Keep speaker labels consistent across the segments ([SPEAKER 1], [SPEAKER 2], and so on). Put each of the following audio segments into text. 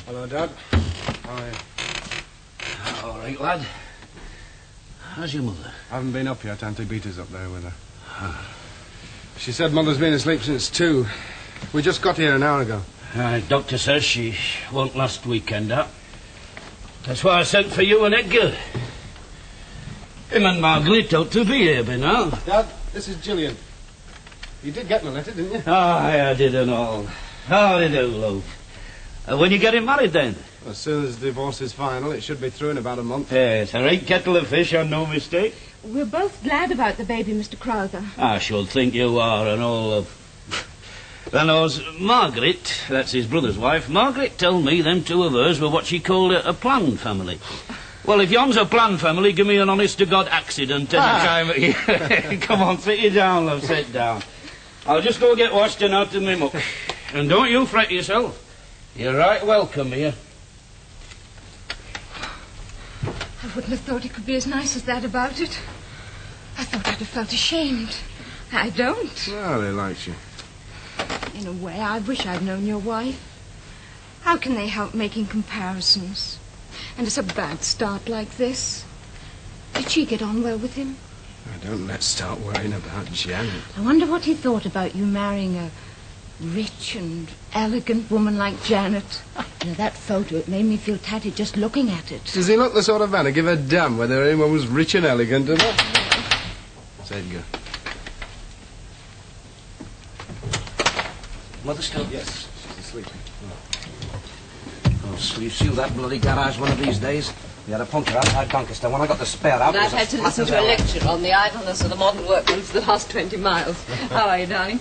[SPEAKER 1] Hello, Dad. How are you?
[SPEAKER 2] All right, lad. How's your mother?
[SPEAKER 1] I haven't been up yet. Auntie Beata's up there with her. She said Mother's been asleep since 2. We just got here an hour ago.
[SPEAKER 2] Doctor says she won't last weekend out. That's why I sent for you and Edgar. Him and Margaret ought to be here by now.
[SPEAKER 1] Dad, this is Gillian. You did get my letter, didn't you?
[SPEAKER 2] I did and all. How do you do, love? When you getting married, then?
[SPEAKER 1] As soon as the divorce is final, it should be through in about a month.
[SPEAKER 2] Yes, a right kettle of fish, and no mistake.
[SPEAKER 3] We're both glad about the baby, Mr. Crowther.
[SPEAKER 2] I should think you are, and all of... Then there's Margaret, that's his brother's wife. Margaret told me them two of hers were what she called a planned family. Well, if yon's a planned family, give me an honest-to-God accident any time. Come on, sit you down, love, sit down. I'll just go get washed and out of my muck. And don't you fret yourself. You're right welcome here.
[SPEAKER 3] I wouldn't have thought it could be as nice as that about it. I thought I'd have felt ashamed. I don't.
[SPEAKER 1] Well, he likes you.
[SPEAKER 3] In a way, I wish I'd known your wife. How can they help making comparisons? And it's a bad start like this. Did she get on well with him?
[SPEAKER 1] Don't let's start worrying about Janet.
[SPEAKER 3] I wonder what he thought about you marrying a rich and elegant woman like Janet. You know, that photo, it made me feel tatty just looking at it.
[SPEAKER 1] Does he look the sort of man to give a damn whether anyone was rich and elegant or not? It's Edgar.
[SPEAKER 2] Mother still?
[SPEAKER 1] Yes, she's asleep.
[SPEAKER 4] Oh, so you see that bloody garage one of these days? We had a puncture outside Doncaster. When I got the spare out,
[SPEAKER 5] and I've had to listen to a lecture on the idleness of the modern workman for the last 20 miles. How are you, darling?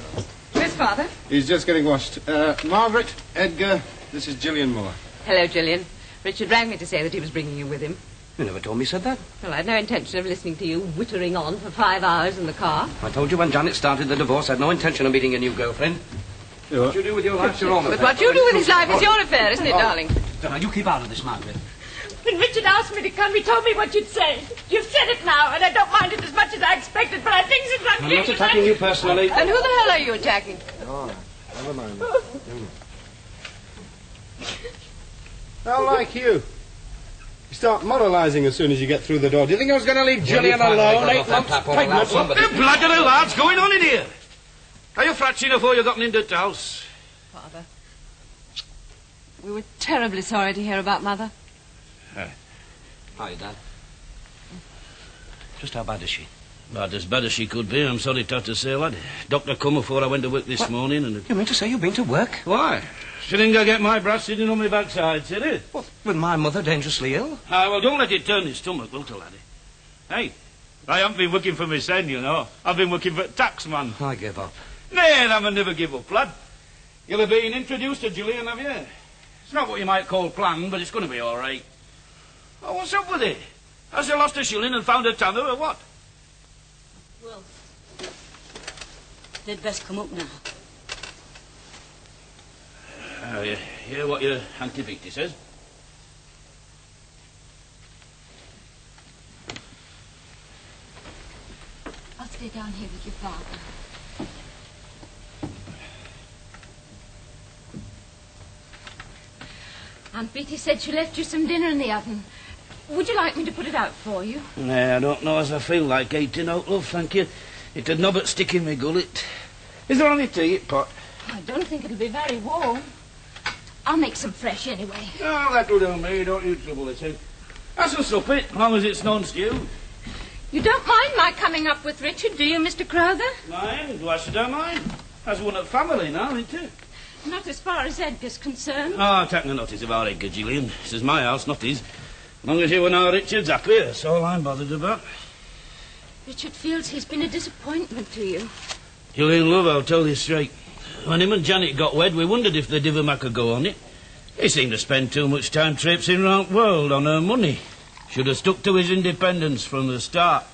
[SPEAKER 5] Where's Father?
[SPEAKER 1] He's just getting washed. Margaret, Edgar, this is Gillian Moore.
[SPEAKER 5] Hello, Gillian. Richard rang me to say that he was bringing you with him.
[SPEAKER 4] You never told me you said that.
[SPEAKER 5] Well, I had no intention of listening to you whittering on for 5 hours in the car.
[SPEAKER 4] I told you when Janet started the divorce, I had no intention of meeting a new girlfriend. What you do with your life's your own affair.
[SPEAKER 5] But what you do with his life is your affair, isn't it, darling?
[SPEAKER 4] Now, you keep out of this, Margaret.
[SPEAKER 6] When Richard asked me to come, he told me what you'd say. You've said it now, and I don't mind it as much as I expected, but I think it's like...
[SPEAKER 4] I'm not attacking you personally.
[SPEAKER 5] And who the hell are you attacking?
[SPEAKER 1] Oh, never mind. How like you? You start moralising as soon as you get through the door. Do you think I was going to leave Gillian alone? 8 months pregnant?
[SPEAKER 2] What the bloody hell's going on in here? Are you fratching before you got into the house?
[SPEAKER 5] Father, we were terribly sorry to hear about Mother.
[SPEAKER 4] Hi, Dad. Just how bad is she?
[SPEAKER 2] About as bad as she could be, I'm sorry to have to say, lad. Doctor come before I went to work this morning and...
[SPEAKER 4] You mean to say you've been to work?
[SPEAKER 2] Why? She didn't go get my brass sitting on my backside, did it?
[SPEAKER 4] What, with my mother dangerously ill?
[SPEAKER 2] Well, don't let it turn his stomach, will you, laddie? Hey, I haven't been working for my son, you know. I've been working for taxman.
[SPEAKER 4] I give up.
[SPEAKER 2] Nay, I never give up, lad. You'll have been introduced to Gillian, have you? It's not what you might call planned, but it's going to be all right. Oh, what's up with it? Has she lost a shilling and found a tanner, or what?
[SPEAKER 6] Well, they'd best come up now.
[SPEAKER 2] You hear what your Auntie Beatty says?
[SPEAKER 3] I'll stay down here with your father. Aunt Beatty said she left you some dinner in the oven. Would you like me to put it out for you?
[SPEAKER 2] Nah, I don't know as I feel like eating out, love, thank you. It did no but stick in my gullet. Is there any tea, pot?
[SPEAKER 3] I don't think it'll be very warm. I'll make some fresh anyway.
[SPEAKER 2] Oh, that'll do me. Don't you trouble yourself. That's a sup it, as long as it's non-stew.
[SPEAKER 3] You don't mind my coming up with Richard, do you, Mr. Crowther?
[SPEAKER 2] Mind? Why should I mind? That's one of the family now, isn't it?
[SPEAKER 3] Not as far as Edgar's concerned.
[SPEAKER 2] Oh, take no notice about Edgar, Gillian. This is my house, not his. As long as you and our Richard's happy, that's all I'm bothered about.
[SPEAKER 3] Richard feels he's been a disappointment to you.
[SPEAKER 2] Gillian, love, I'll tell you straight. When him and Janet got wed, we wondered if they'd ever make a go on it. He seemed to spend too much time traipsing round the world on her money. Should have stuck to his independence from the start.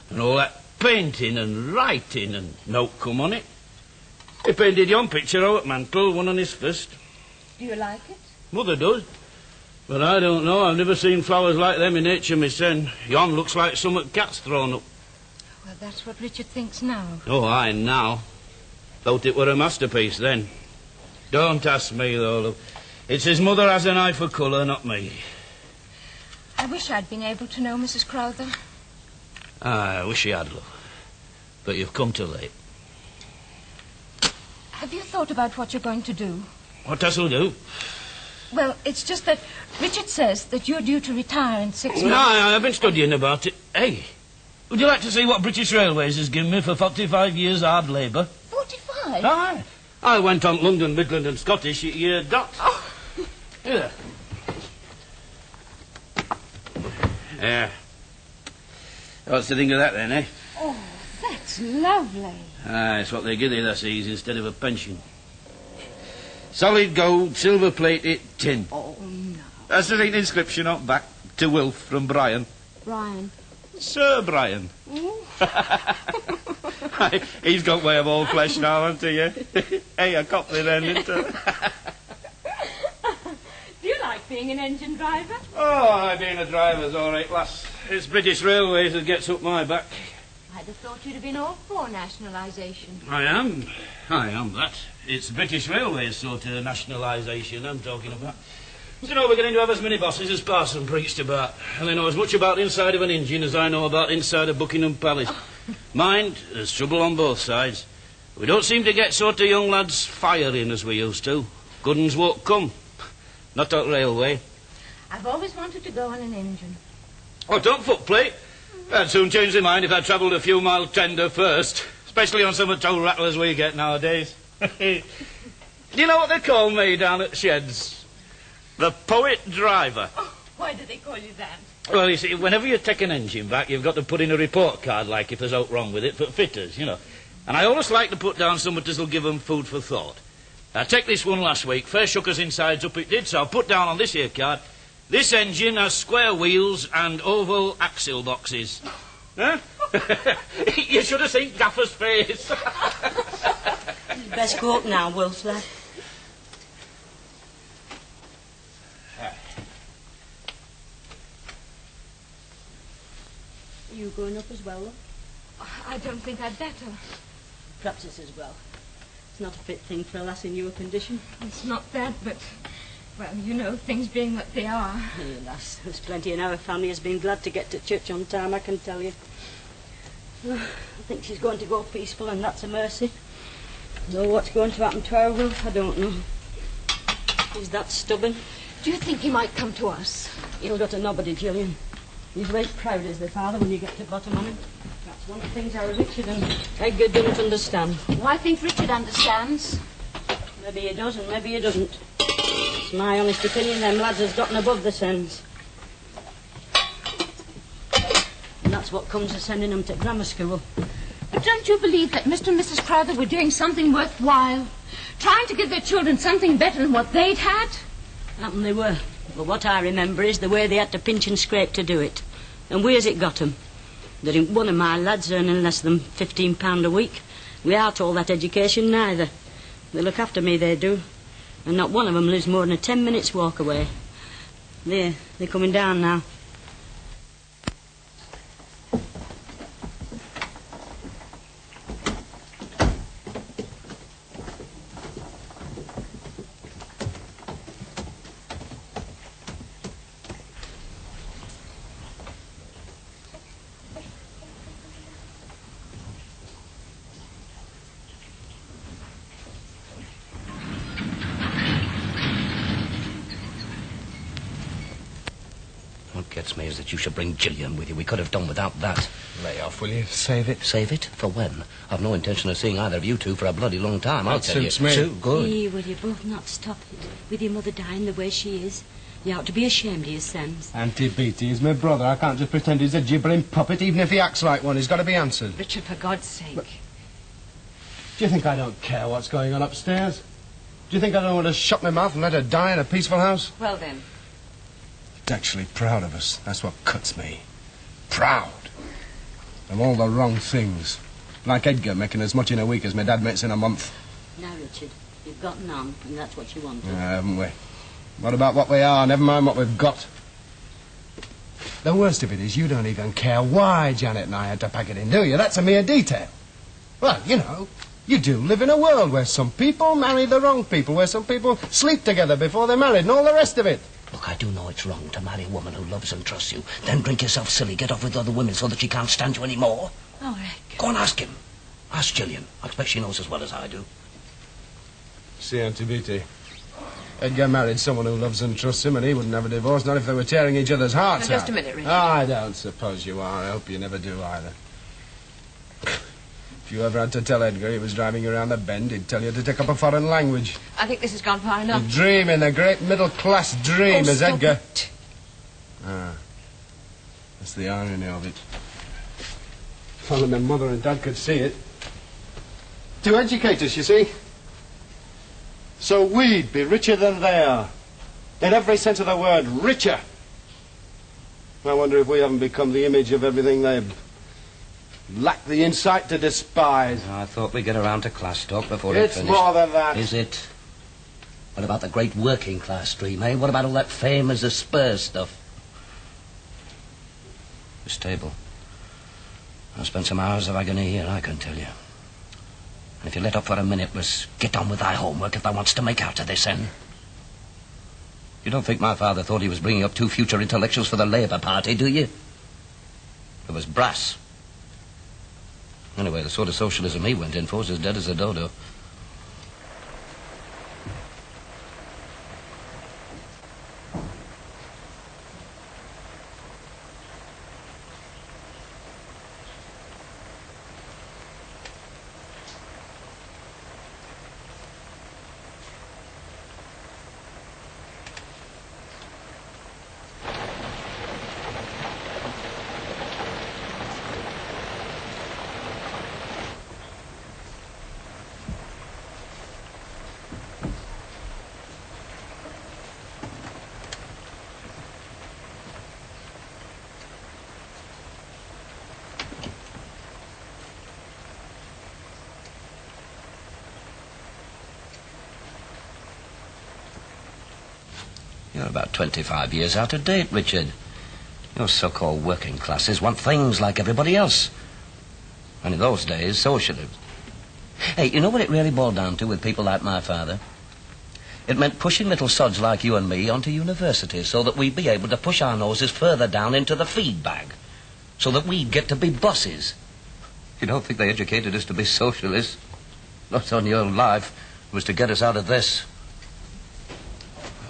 [SPEAKER 2] And all that painting and writing and no come on it. He painted yon picture out at Mantle, one on his fist.
[SPEAKER 3] Do you like it?
[SPEAKER 2] Mother does. But I don't know. I've never seen flowers like them in nature, my son. Yon looks like some cat's thrown up.
[SPEAKER 3] Well, that's what Richard thinks now.
[SPEAKER 2] Oh, aye, now. Thought it were a masterpiece then. Don't ask me, though, love. It's his mother has an eye for colour, not me.
[SPEAKER 3] I wish I'd been able to know Mrs. Crowther.
[SPEAKER 2] I wish you had, love. But you've come too late.
[SPEAKER 3] Have you thought about what you're going to do?
[SPEAKER 2] What does'll do?
[SPEAKER 3] Well, it's just that Richard says that you're due to retire in 6 months.
[SPEAKER 2] No, I've been studying about it. Hey, would you like to see what British Railways has given me for 45 years hard labour?
[SPEAKER 3] 45?
[SPEAKER 2] Aye. I went on London, Midland and Scottish at year dot.
[SPEAKER 3] Oh.
[SPEAKER 2] Here. Yeah. What's the thing of that then, eh?
[SPEAKER 3] Oh, that's lovely.
[SPEAKER 2] It's what they give you, that's easy, instead of a pension. Solid gold, silver plated, tin.
[SPEAKER 3] Oh, no.
[SPEAKER 2] That's the inscription on back. To Wilf from Brian.
[SPEAKER 3] Brian.
[SPEAKER 2] Sir Brian. He's got way of all flesh now, hasn't he? Hey, a copy then, isn't it?
[SPEAKER 6] Do you like being an engine driver?
[SPEAKER 2] Oh, being a driver's all right, lass. It's British Railways that gets up my back.
[SPEAKER 3] I'd have thought you'd have been all for nationalisation.
[SPEAKER 2] I am that. It's British Railways sort of nationalisation I'm talking about. You know, we're going to have as many bosses as Parson preached about. And they know as much about the inside of an engine as I know about the inside of Buckingham Palace. Mind, there's trouble on both sides. We don't seem to get sort of young lads firing as we used to. Good uns won't come. Not that railway.
[SPEAKER 3] I've always wanted to go on an engine.
[SPEAKER 2] Oh, don't footplate. I'd soon change their mind if I travelled a few mile tender first. Especially on some of the toll rattlers we get nowadays. Do you know what they call me down at Sheds? The poet driver.
[SPEAKER 6] Oh, why do they call you that?
[SPEAKER 2] Well, you see, whenever you take an engine back, you've got to put in a report card, like if there's aught wrong with it, for fitters, you know. And I always like to put down something that'll give them food for thought. I take this one last week. Fair shook us insides up it did, so I'll put down on this here card, this engine has square wheels and oval axle boxes. Huh? You should have seen Gaffer's face.
[SPEAKER 7] You'd best go up now, Wilf, lad. Are you going up as well, love?
[SPEAKER 3] I don't think I'd better.
[SPEAKER 7] Perhaps it's as well. It's not a fit thing for a lass in your condition.
[SPEAKER 3] It's not that, but, well, you know, things being what they are.
[SPEAKER 7] Hey, lass, there's plenty in our family has been glad to get to church on time, I can tell you. I think she's going to go peaceful, and that's a mercy. Though what's going to happen to her, Wilf, I don't know. He's that stubborn.
[SPEAKER 3] Do you think he might come to us?
[SPEAKER 7] He'll go to nobody, Gillian. He's very proud as the father when you get to the bottom on him. That's one of the things our Richard and Edgar don't understand.
[SPEAKER 3] Well, I think Richard understands.
[SPEAKER 7] Maybe he does and maybe he doesn't. It's my honest opinion them lads has gotten above the sense. And that's what comes of sending them to grammar school.
[SPEAKER 3] But don't you believe that Mr. and Mrs. Crowther were doing something worthwhile? Trying to give their children something better than what they'd had?
[SPEAKER 7] Happen they were. But what I remember is the way they had to pinch and scrape to do it. And where's it got 'em? There ain't one of my lads earning less than £15 a week. Without all that education, neither. They look after me, they do. And not one of 'em lives more than a 10 minutes walk away. They're coming down now.
[SPEAKER 4] What gets me is that you should bring Gillian with you. We could have done without that.
[SPEAKER 1] Lay off, will you? Save it.
[SPEAKER 4] Save it? For when? I've no intention of seeing either of you two for a bloody long time, I'll tell you.
[SPEAKER 1] Suits me.
[SPEAKER 4] Too good.
[SPEAKER 7] Hey, will you both not stop it? With your mother dying the way she is. You ought to be ashamed of your sons.
[SPEAKER 1] Auntie Beattie is my brother. I can't just pretend he's a gibbering puppet, even if he acts like one. He's got to be answered.
[SPEAKER 3] Richard, for God's sake.
[SPEAKER 1] But do you think I don't care what's going on upstairs? Do you think I don't want to shut my mouth and let her die in a peaceful house?
[SPEAKER 3] Well, then.
[SPEAKER 1] She's actually proud of us. That's what cuts me. Proud. Of all the wrong things. Like Edgar making as much in a week as my dad makes in a month.
[SPEAKER 7] Now, Richard, you've gotten on, and that's what you want.
[SPEAKER 1] Yeah, haven't we? What about what we are? Never mind what we've got. The worst of it is you don't even care why Janet and I had to pack it in, do you? That's a mere detail. Well, you know, You do live in a world where some people marry the wrong people, where some people sleep together before they're married and all the rest of it.
[SPEAKER 4] Look, I do know it's wrong to marry a woman who loves and trusts you, then drink yourself silly, get off with other women so that she can't stand you anymore.
[SPEAKER 5] Oh, Edgar.
[SPEAKER 4] Go and ask him. Ask Gillian. I expect she knows as well as I do.
[SPEAKER 1] See, Auntie Beattie, Edgar married someone who loves and trusts him, and he wouldn't have a divorce, not if they were tearing each other's hearts
[SPEAKER 5] Now,
[SPEAKER 1] out.
[SPEAKER 5] just a minute, Richard.
[SPEAKER 1] I don't suppose you are. I hope you never do either. If you ever had to tell Edgar he was driving you around the bend, he'd tell you to take up a foreign language.
[SPEAKER 5] I think this has gone far enough.
[SPEAKER 1] The dream in the great middle-class dream is
[SPEAKER 5] stop
[SPEAKER 1] Edgar.
[SPEAKER 5] it.
[SPEAKER 1] Ah, that's the irony of it. If only my mother and dad could see it. To educate us, you see. So we'd be richer than they are. In every sense of the word, richer. I wonder if we haven't become the image of everything they lack the insight to despise.
[SPEAKER 4] I thought we'd get around to class talk before
[SPEAKER 1] It's
[SPEAKER 4] it finished.
[SPEAKER 1] more than that.
[SPEAKER 4] Is it? What about the great working class dream, eh? What about all that fame as the Spurs stuff? This table. I've spent some hours of agony here, I can tell you. And if you let up for a minute, must get on with thy homework if thou wants to make out of this end. You don't think my father thought he was bringing up two future intellectuals for the Labour Party, do you? It was brass. Anyway, the sort of socialism he went in for is as dead as a dodo. You're about 25 years out of date, Richard. Your so-called working classes want things like everybody else. And in those days, socialism. Hey, you know what it really boiled down to with people like my father? It meant pushing little sods like you and me onto universities so that we'd be able to push our noses further down into the feed bag. So that we'd get to be bosses. You don't think they educated us to be socialists? Not on your life. It was to get us out of this.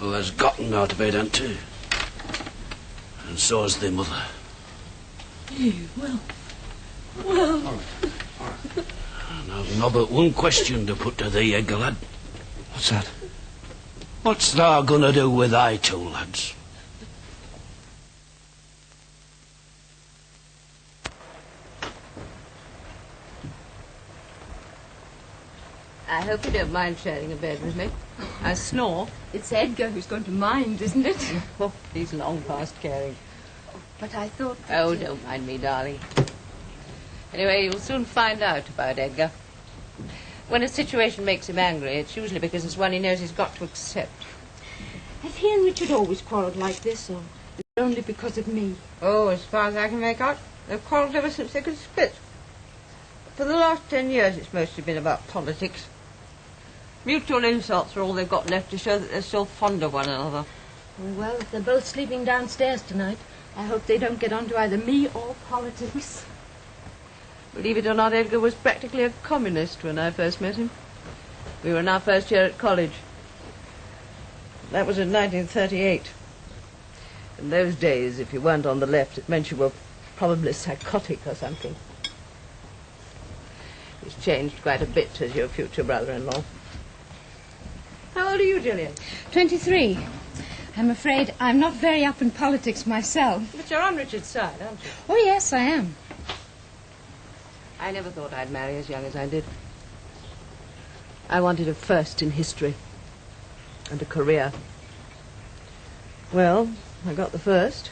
[SPEAKER 2] Who has gotten out of bed, Auntie? And so has their mother.
[SPEAKER 7] Well.
[SPEAKER 2] And I've not but one question to put to thee, Edgar lad.
[SPEAKER 1] What's that?
[SPEAKER 2] What's thou gonna do with thy two lads?
[SPEAKER 5] I hope you don't mind sharing a bed with me. I snore.
[SPEAKER 3] It's Edgar who's going to mind, isn't it?
[SPEAKER 5] Oh, he's long past caring.
[SPEAKER 3] But I thought...
[SPEAKER 5] Oh, don't mind me, darling. Anyway, you'll soon find out about Edgar. When a situation makes him angry, it's usually because it's one he knows he's got to accept.
[SPEAKER 3] Have he and Richard always quarrelled like this, or is it only because of me?
[SPEAKER 5] Oh, as far as I can make out, they've quarrelled ever since they could split. For the last 10 years, it's mostly been about politics. Mutual insults are all they've got left to show that they're still fond of one another.
[SPEAKER 3] Well, if they're both sleeping downstairs tonight, I hope they don't get onto either me or politics.
[SPEAKER 5] Believe it or not, Edgar was practically a communist when I first met him. We were in our first year at college. That was in 1938. In those days, if you weren't on the left, it meant you were probably psychotic or something. He's changed quite a bit as your future brother-in-law. How old are you, Gillian?
[SPEAKER 3] 23. I'm afraid I'm not very up in politics myself.
[SPEAKER 5] But you're on Richard's side, aren't you?
[SPEAKER 3] Oh, yes, I am.
[SPEAKER 5] I never thought I'd marry as young as I did. I wanted a first in history and a career. Well, I got the first.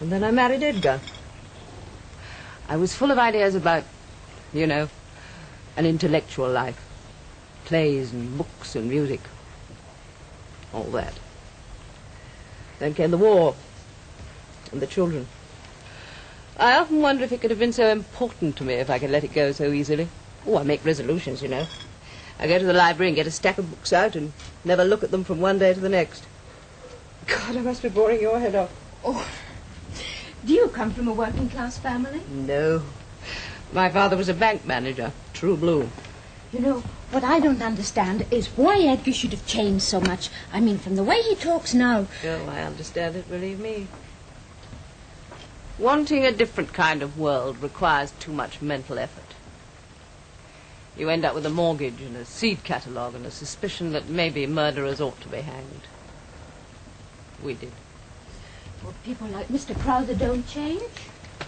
[SPEAKER 5] And then I married Edgar. I was full of ideas about, you know, an intellectual life. Plays and books and music. All that. Then came the war. And the children. I often wonder if it could have been so important to me if I could let it go so easily. Oh, I make resolutions, you know. I go to the library and get a stack of books out and never look at them from one day to the next. God, I must be boring your head off.
[SPEAKER 3] Oh, do you come from a working-class family?
[SPEAKER 5] No. My father was a bank manager, true blue.
[SPEAKER 3] You know, what I don't understand is why Edgar should have changed so much. I mean, from the way he talks now.
[SPEAKER 5] Oh, I understand it, believe me. Wanting a different kind of world requires too much mental effort. You end up with a mortgage and a seed catalogue and a suspicion that maybe murderers ought to be hanged. We did.
[SPEAKER 3] Well, people like Mr. Crowther don't change.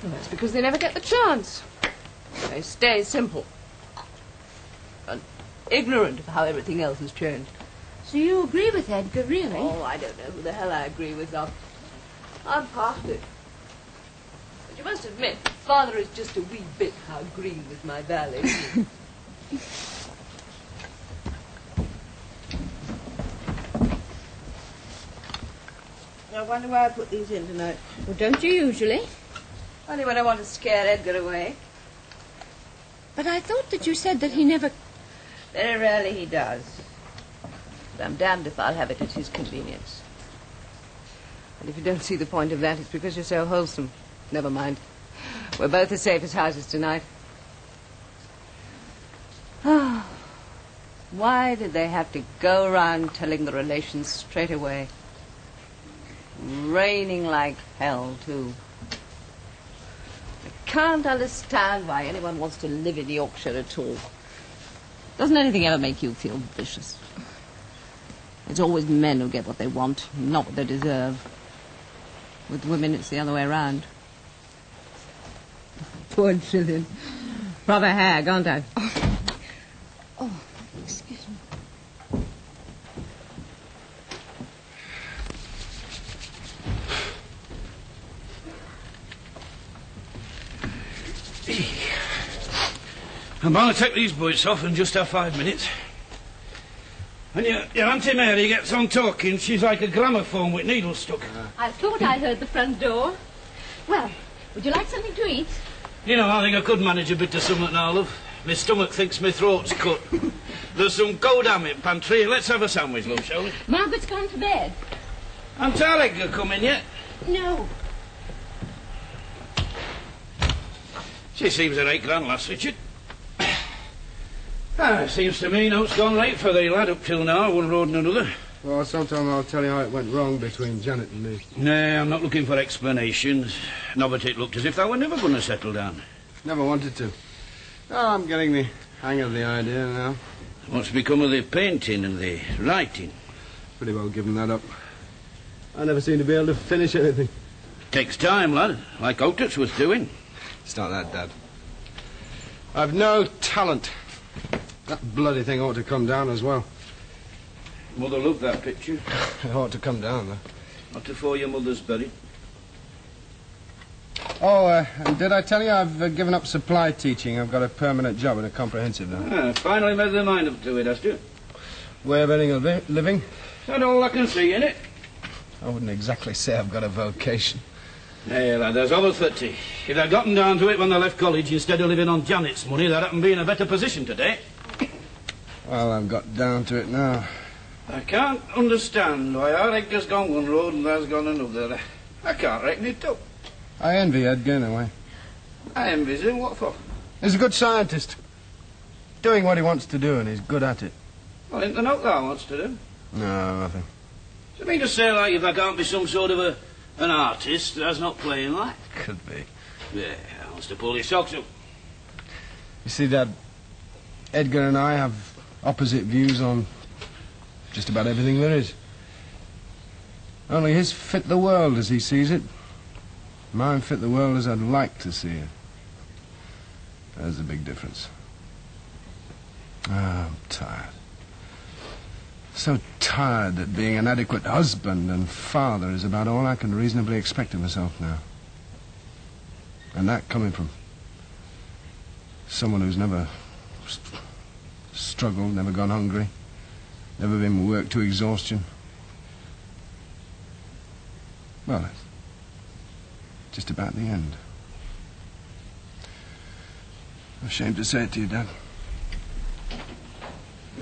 [SPEAKER 5] Well, that's because they never get the chance. They stay simple and ignorant of how everything else has changed.
[SPEAKER 3] So you agree with Edgar, really?
[SPEAKER 5] Oh, I don't know who the hell I agree with. I'm past it. But you must admit, Father is just a wee bit how green with my valet. I wonder why I put these in tonight.
[SPEAKER 3] Well, don't you usually?
[SPEAKER 5] Only when I want to scare Edgar away.
[SPEAKER 3] But I thought that you said that he never...
[SPEAKER 5] Very rarely he does. But I'm damned if I'll have it at his convenience. And if you don't see the point of that, it's because you're so wholesome. Never mind. We're both as safe as houses tonight. Why did they have to go around telling the relations straight away? Raining like hell, too. I can't understand why anyone wants to live in Yorkshire at all. Doesn't anything ever make you feel vicious? It's always men who get what they want, not what they deserve. With women, it's the other way around. Poor Gillian. Proper hag, aren't I?
[SPEAKER 3] Oh, excuse me.
[SPEAKER 2] I'm going to take these boots off in just 5 minutes. When your Auntie Mary gets on talking, she's like a gramophone with needles stuck.
[SPEAKER 6] I thought I heard the front door. Well, would you like something to eat?
[SPEAKER 2] You know, I think I could manage a bit of something now, love. My stomach thinks my throat's cut. There's some goddamn in pantry. Let's have a sandwich, love, shall we?
[SPEAKER 6] Margaret's gone to bed.
[SPEAKER 2] Aunt Alec coming yet?
[SPEAKER 6] No.
[SPEAKER 2] She seems a right grand lass, Richard. Seems to me no's gone right for the lad up till now, one road and another.
[SPEAKER 1] Well, sometime I'll tell you how it went wrong between Janet and me.
[SPEAKER 2] Nah, I'm not looking for explanations. No, but it looked as if they were never going to settle down.
[SPEAKER 1] Never wanted to. Oh, I'm getting the hang of the idea now.
[SPEAKER 2] What's become of the painting and the writing?
[SPEAKER 1] Pretty well given that up. I never seem to be able to finish anything.
[SPEAKER 2] Takes time, lad, like Otis was doing.
[SPEAKER 1] It's not that, Dad. I've no talent. That bloody thing ought to come down as well.
[SPEAKER 2] Mother loved that picture.
[SPEAKER 1] It ought to come down, though.
[SPEAKER 2] Not before your mother's buried.
[SPEAKER 1] Oh, and did I tell you I've given up supply teaching? I've got a permanent job in a comprehensive now.
[SPEAKER 2] Finally made their mind up to it, has you?
[SPEAKER 1] Way of earning a living?
[SPEAKER 2] That's all I can see, innit?
[SPEAKER 1] I wouldn't exactly say I've got a vocation.
[SPEAKER 2] Hey, lad, there's over 30. If they'd gotten down to it when they left college instead of living on Janet's money, they'd happen to be in a better position today.
[SPEAKER 1] Well, I've got down to it now.
[SPEAKER 2] I can't understand why our Edgar's gone one road and there's gone another. I can't reckon it up.
[SPEAKER 1] I envy Edgar in a way.
[SPEAKER 2] I envy him. What for?
[SPEAKER 1] He's a good scientist. Doing what he wants to do, and he's good at it.
[SPEAKER 2] Well, ain't there not that wants to do?
[SPEAKER 1] No, nothing.
[SPEAKER 2] Do you mean to say, like, if I can't be some sort of an artist that's not playing like?
[SPEAKER 1] Could be.
[SPEAKER 2] Yeah, I wants to pull his socks up.
[SPEAKER 1] You see, Dad, Edgar and I have opposite views on just about everything there is. Only his fit the world as he sees it. Mine fit the world as I'd like to see it. There's a big difference. I'm tired. So tired that being an adequate husband and father is about all I can reasonably expect of myself now. And that coming from someone who's never struggled, never gone hungry, never been worked to exhaustion. Well, that's just about the end. I'm ashamed to say it to you, Dad.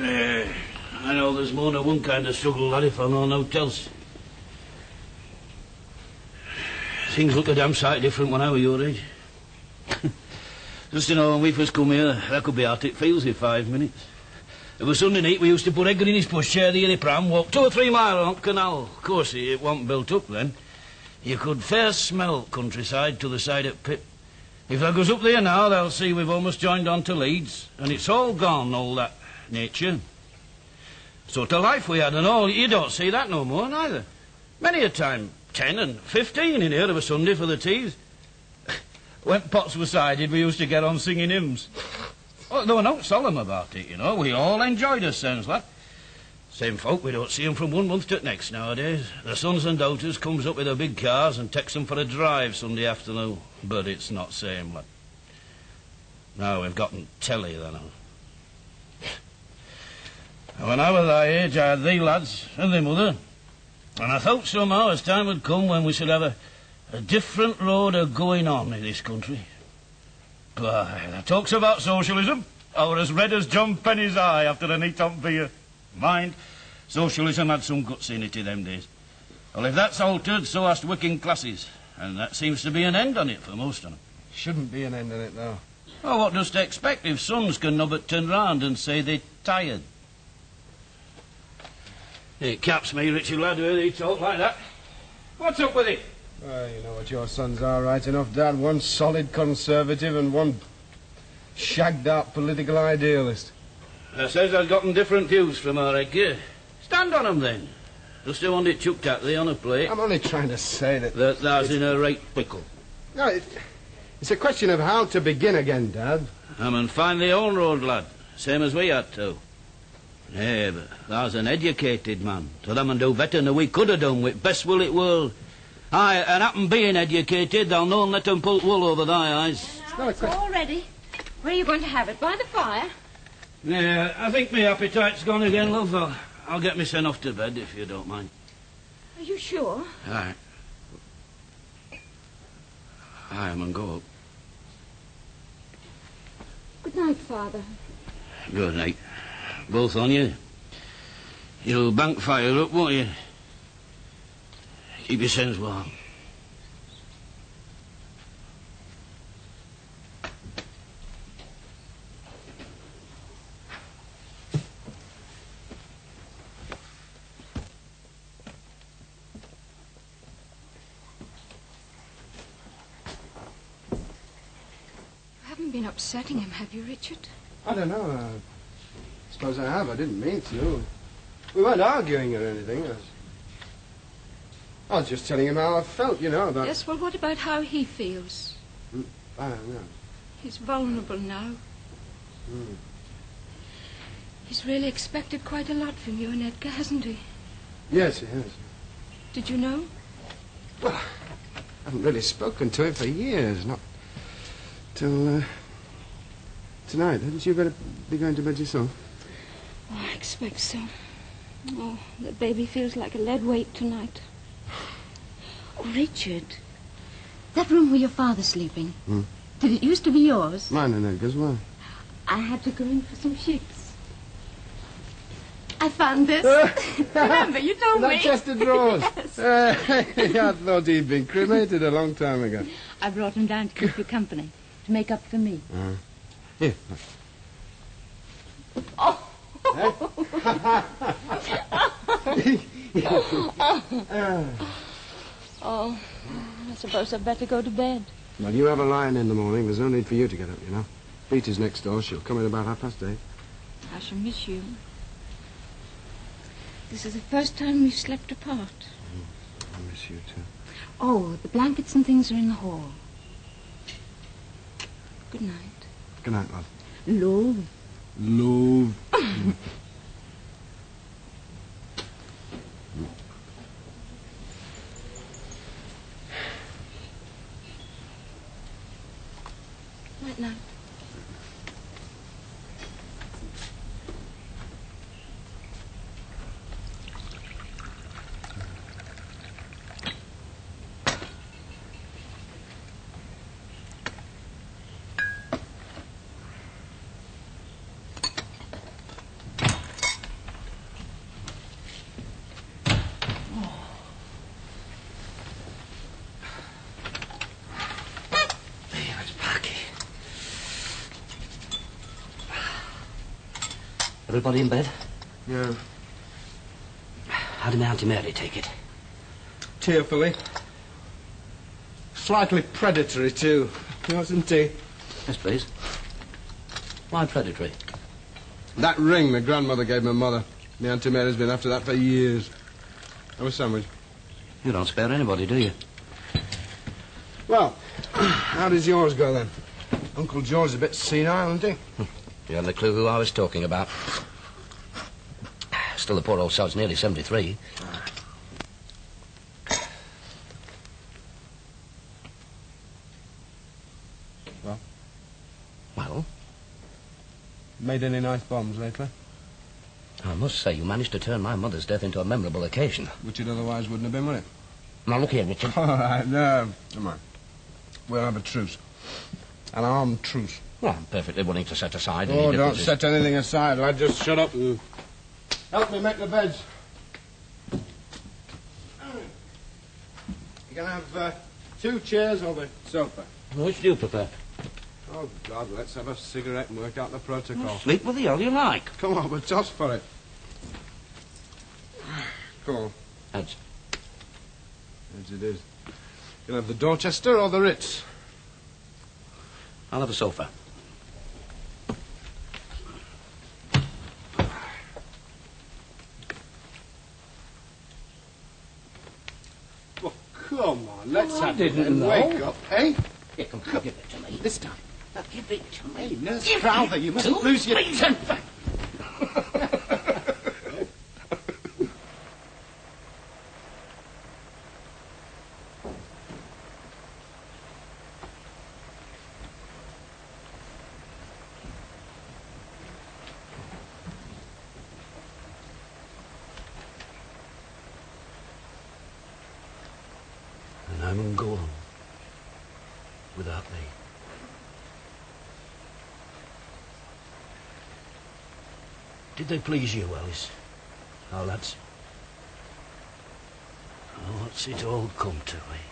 [SPEAKER 2] I know there's more than one kind of struggle, lad, if I know naught else. Things look a damn sight different when I was your age. Just to know, when we first come here, that could be out it feels in 5 minutes. Of a Sunday night, we used to put Edgar in his pushchair, the in pram, walk 2 or 3 miles along canal. Of course, it wasn't built up then. You could fair smell countryside to the side at Pip. If I goes up there now, they'll see we've almost joined on to Leeds, and it's all gone, all that nature. Sort of life we had and all, you don't see that no more, neither. Many a time, 10 and 15 in here of a Sunday for the teas. When pots were sided, we used to get on singing hymns. Oh, they were not solemn about it, you know. We all enjoyed ourselves, lad. Same folk, we don't see 'em from 1 month to the next nowadays. The sons and daughters comes up with their big cars and takes 'em for a drive Sunday afternoon. But it's not same, lad. Now we've gotten telly, then. And when I was thy age, I had thee lads and thee mother. And I thought somehow as time would come when we should have a different road of going on in this country. But the talks about socialism are as red as John Penny's eye after a neat on beer. Mind, socialism had some guts in it in them days. Well, if that's altered, so has working classes. And that seems to be an end on it for most of them.
[SPEAKER 1] Shouldn't be an end on it, though.
[SPEAKER 2] Well, what dost expect if sons can nobbut turn round and say they're tired? It caps me, Richard, lad, where they talk like that. What's up with it?
[SPEAKER 1] Well, you know what your sons are, right enough, Dad. One solid conservative and one shagged-out political idealist.
[SPEAKER 2] I says I've gotten different views from our Edgar. Stand on 'em, then. Just don't want it chucked at thee on a plate.
[SPEAKER 1] I'm only trying to say that
[SPEAKER 2] Thou's in a right pickle.
[SPEAKER 1] No, it's a question of how to begin again, Dad.
[SPEAKER 2] And find thy own road, lad. Same as we had to. Eh, but thou's an educated man. So them and do better than we could have done with best will it world. Aye, and happen being educated, they'll know and let 'em pull wool over thy eyes.
[SPEAKER 3] Now it's all ready. Where are you going to have it? By the fire?
[SPEAKER 2] Yeah, I think my appetite's gone again, love. I'll get me sent off to bed, if you don't mind.
[SPEAKER 3] Are you sure?
[SPEAKER 2] Aye. Aye, I'm go up.
[SPEAKER 3] Good night, Father.
[SPEAKER 2] Good night. Both on you. You'll bank fire up, won't you? Keep your sins warm.
[SPEAKER 3] You haven't been upsetting him, have you, Richard?
[SPEAKER 1] I don't know. I suppose I have. I didn't mean to. We weren't arguing or anything. I was just telling him how I felt, you know, about...
[SPEAKER 3] Yes, well, what about how he feels?
[SPEAKER 1] I don't know.
[SPEAKER 3] He's vulnerable now. He's really expected quite a lot from you and Edgar, hasn't he?
[SPEAKER 1] Yes, he has.
[SPEAKER 3] Did you know?
[SPEAKER 1] Well, I haven't really spoken to him for years, not till tonight. Hadn't you better be going to bed yourself?
[SPEAKER 3] Oh, I expect so. Oh, the baby feels like a lead weight tonight. Oh, Richard, that room where your father's sleeping, did it used to be yours?
[SPEAKER 1] Mine and Edgar's, why?
[SPEAKER 3] I had to go in for some sheets. I found this. Remember, you told me.
[SPEAKER 1] That chest of drawers.
[SPEAKER 3] Yes.
[SPEAKER 1] I thought he'd been cremated a long time ago.
[SPEAKER 3] I brought him down to keep you company, to make up for me.
[SPEAKER 1] Here.
[SPEAKER 3] Oh. Oh, I suppose I'd better go to bed.
[SPEAKER 1] Well, you have a lie-in in the morning. There's no need for you to get up, you know. Rita's next door. She'll come in about 8:30.
[SPEAKER 3] I shall miss you. This is the first time we've slept apart.
[SPEAKER 1] I miss you, too.
[SPEAKER 3] Oh, the blankets and things are in the hall. Good night.
[SPEAKER 1] Good night, love.
[SPEAKER 3] Love.
[SPEAKER 1] Love.
[SPEAKER 3] Night, night.
[SPEAKER 4] Everybody in bed?
[SPEAKER 1] Yeah.
[SPEAKER 4] How did my Auntie Mary take it?
[SPEAKER 1] Tearfully. Slightly predatory, too. Wasn't he?
[SPEAKER 4] Yes, please. Why predatory?
[SPEAKER 1] That ring my grandmother gave my mother. My Auntie Mary's been after that for years. Have a sandwich.
[SPEAKER 4] You don't spare anybody, do you?
[SPEAKER 1] Well, how does yours go, then? Uncle George's a bit senile, isn't he?
[SPEAKER 4] You haven't a clue who I was talking about. Still, the poor old sod's nearly 73.
[SPEAKER 1] Well?
[SPEAKER 4] Well?
[SPEAKER 1] Made any nice bombs lately?
[SPEAKER 4] I must say, you managed to turn my mother's death into a memorable occasion.
[SPEAKER 1] Which it otherwise wouldn't have been, would it?
[SPEAKER 4] Now, look here, Richard.
[SPEAKER 1] All right, no. Come on. We'll have a truce. An armed truce.
[SPEAKER 4] Well, I'm perfectly willing to set aside any
[SPEAKER 1] Oh, don't
[SPEAKER 4] differences.
[SPEAKER 1] set anything aside, lad. Just shut up and help me make the beds. You can have 2 chairs or the sofa.
[SPEAKER 4] Which do you prefer?
[SPEAKER 1] Oh, God, let's have a cigarette and work out the protocol.
[SPEAKER 4] Sleep with the hell you like.
[SPEAKER 1] Come on, we'll toss for it. Come on.
[SPEAKER 4] Heads.
[SPEAKER 1] As it is. You'll have the Dorchester or the Ritz?
[SPEAKER 4] I'll have a sofa.
[SPEAKER 1] Well, come on, let's have
[SPEAKER 4] didn't
[SPEAKER 1] it and
[SPEAKER 4] know.
[SPEAKER 1] wake up, eh?
[SPEAKER 4] Here, come, give it to me.
[SPEAKER 1] This time.
[SPEAKER 4] Give it to me.
[SPEAKER 1] Hey, Nurse Crowther, you mustn't lose your temper.
[SPEAKER 2] And I won't go on without me. Did they please you, Alice? Our lads? Oh, what's it all come to, eh?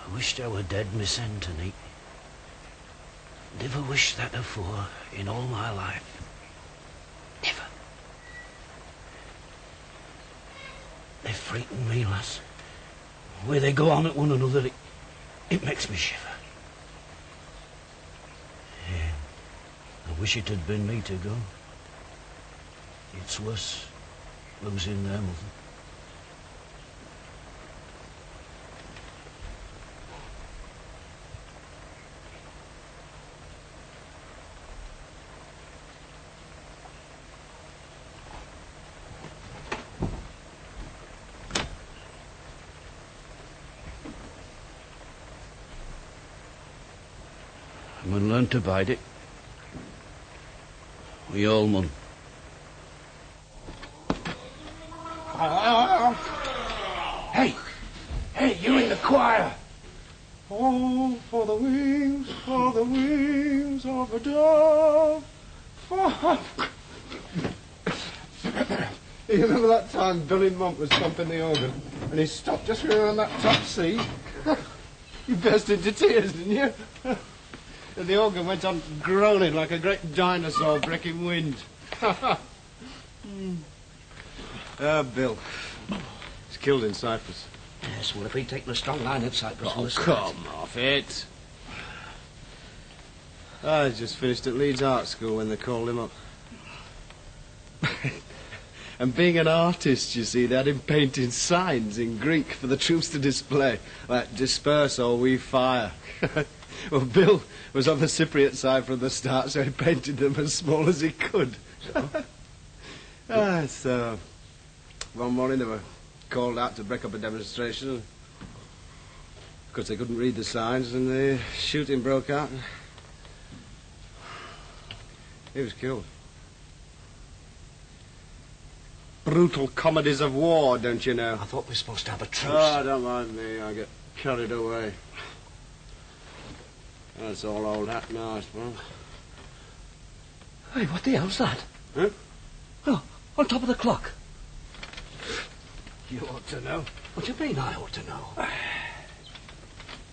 [SPEAKER 2] I wished I were dead, Miss Anthony. Never wished that afore in all my life. Never. They frighten me, lass. The way they go on at one another, it makes me shiver. Yeah. I wish it had been me to go. It's worse losing their mother. I'm going to learn to bide it. We all mun. Hey! Hey, you in the choir!
[SPEAKER 1] Oh, for the wings of a dove. You remember that time Billy Monk was thumping the organ and he stopped just around that top C? You burst into tears, didn't you? And the organ went on groaning like a great dinosaur breaking wind. Bill. He's killed in Cyprus.
[SPEAKER 4] Yes, well, if he'd taken a strong line at Cyprus...
[SPEAKER 1] Oh, come off it. I just finished at Leeds Art School when they called him up. And being an artist, you see, they had him painting signs in Greek for the troops to display, like disperse or we fire. Well, Bill was on the Cypriot side from the start, so he painted them as small as he could. So one morning they were called out to break up a demonstration. Of course, they couldn't read the signs, and the shooting broke out. He was killed. Brutal comedies of war, don't you know?
[SPEAKER 2] I thought we were supposed to have a truce.
[SPEAKER 1] Oh, don't mind me. I get carried away. That's all old hat now, I suppose.
[SPEAKER 4] Hey, what the hell's that?
[SPEAKER 1] Huh?
[SPEAKER 4] Oh, on top of the clock.
[SPEAKER 1] You ought to know.
[SPEAKER 4] What do you mean I ought to know?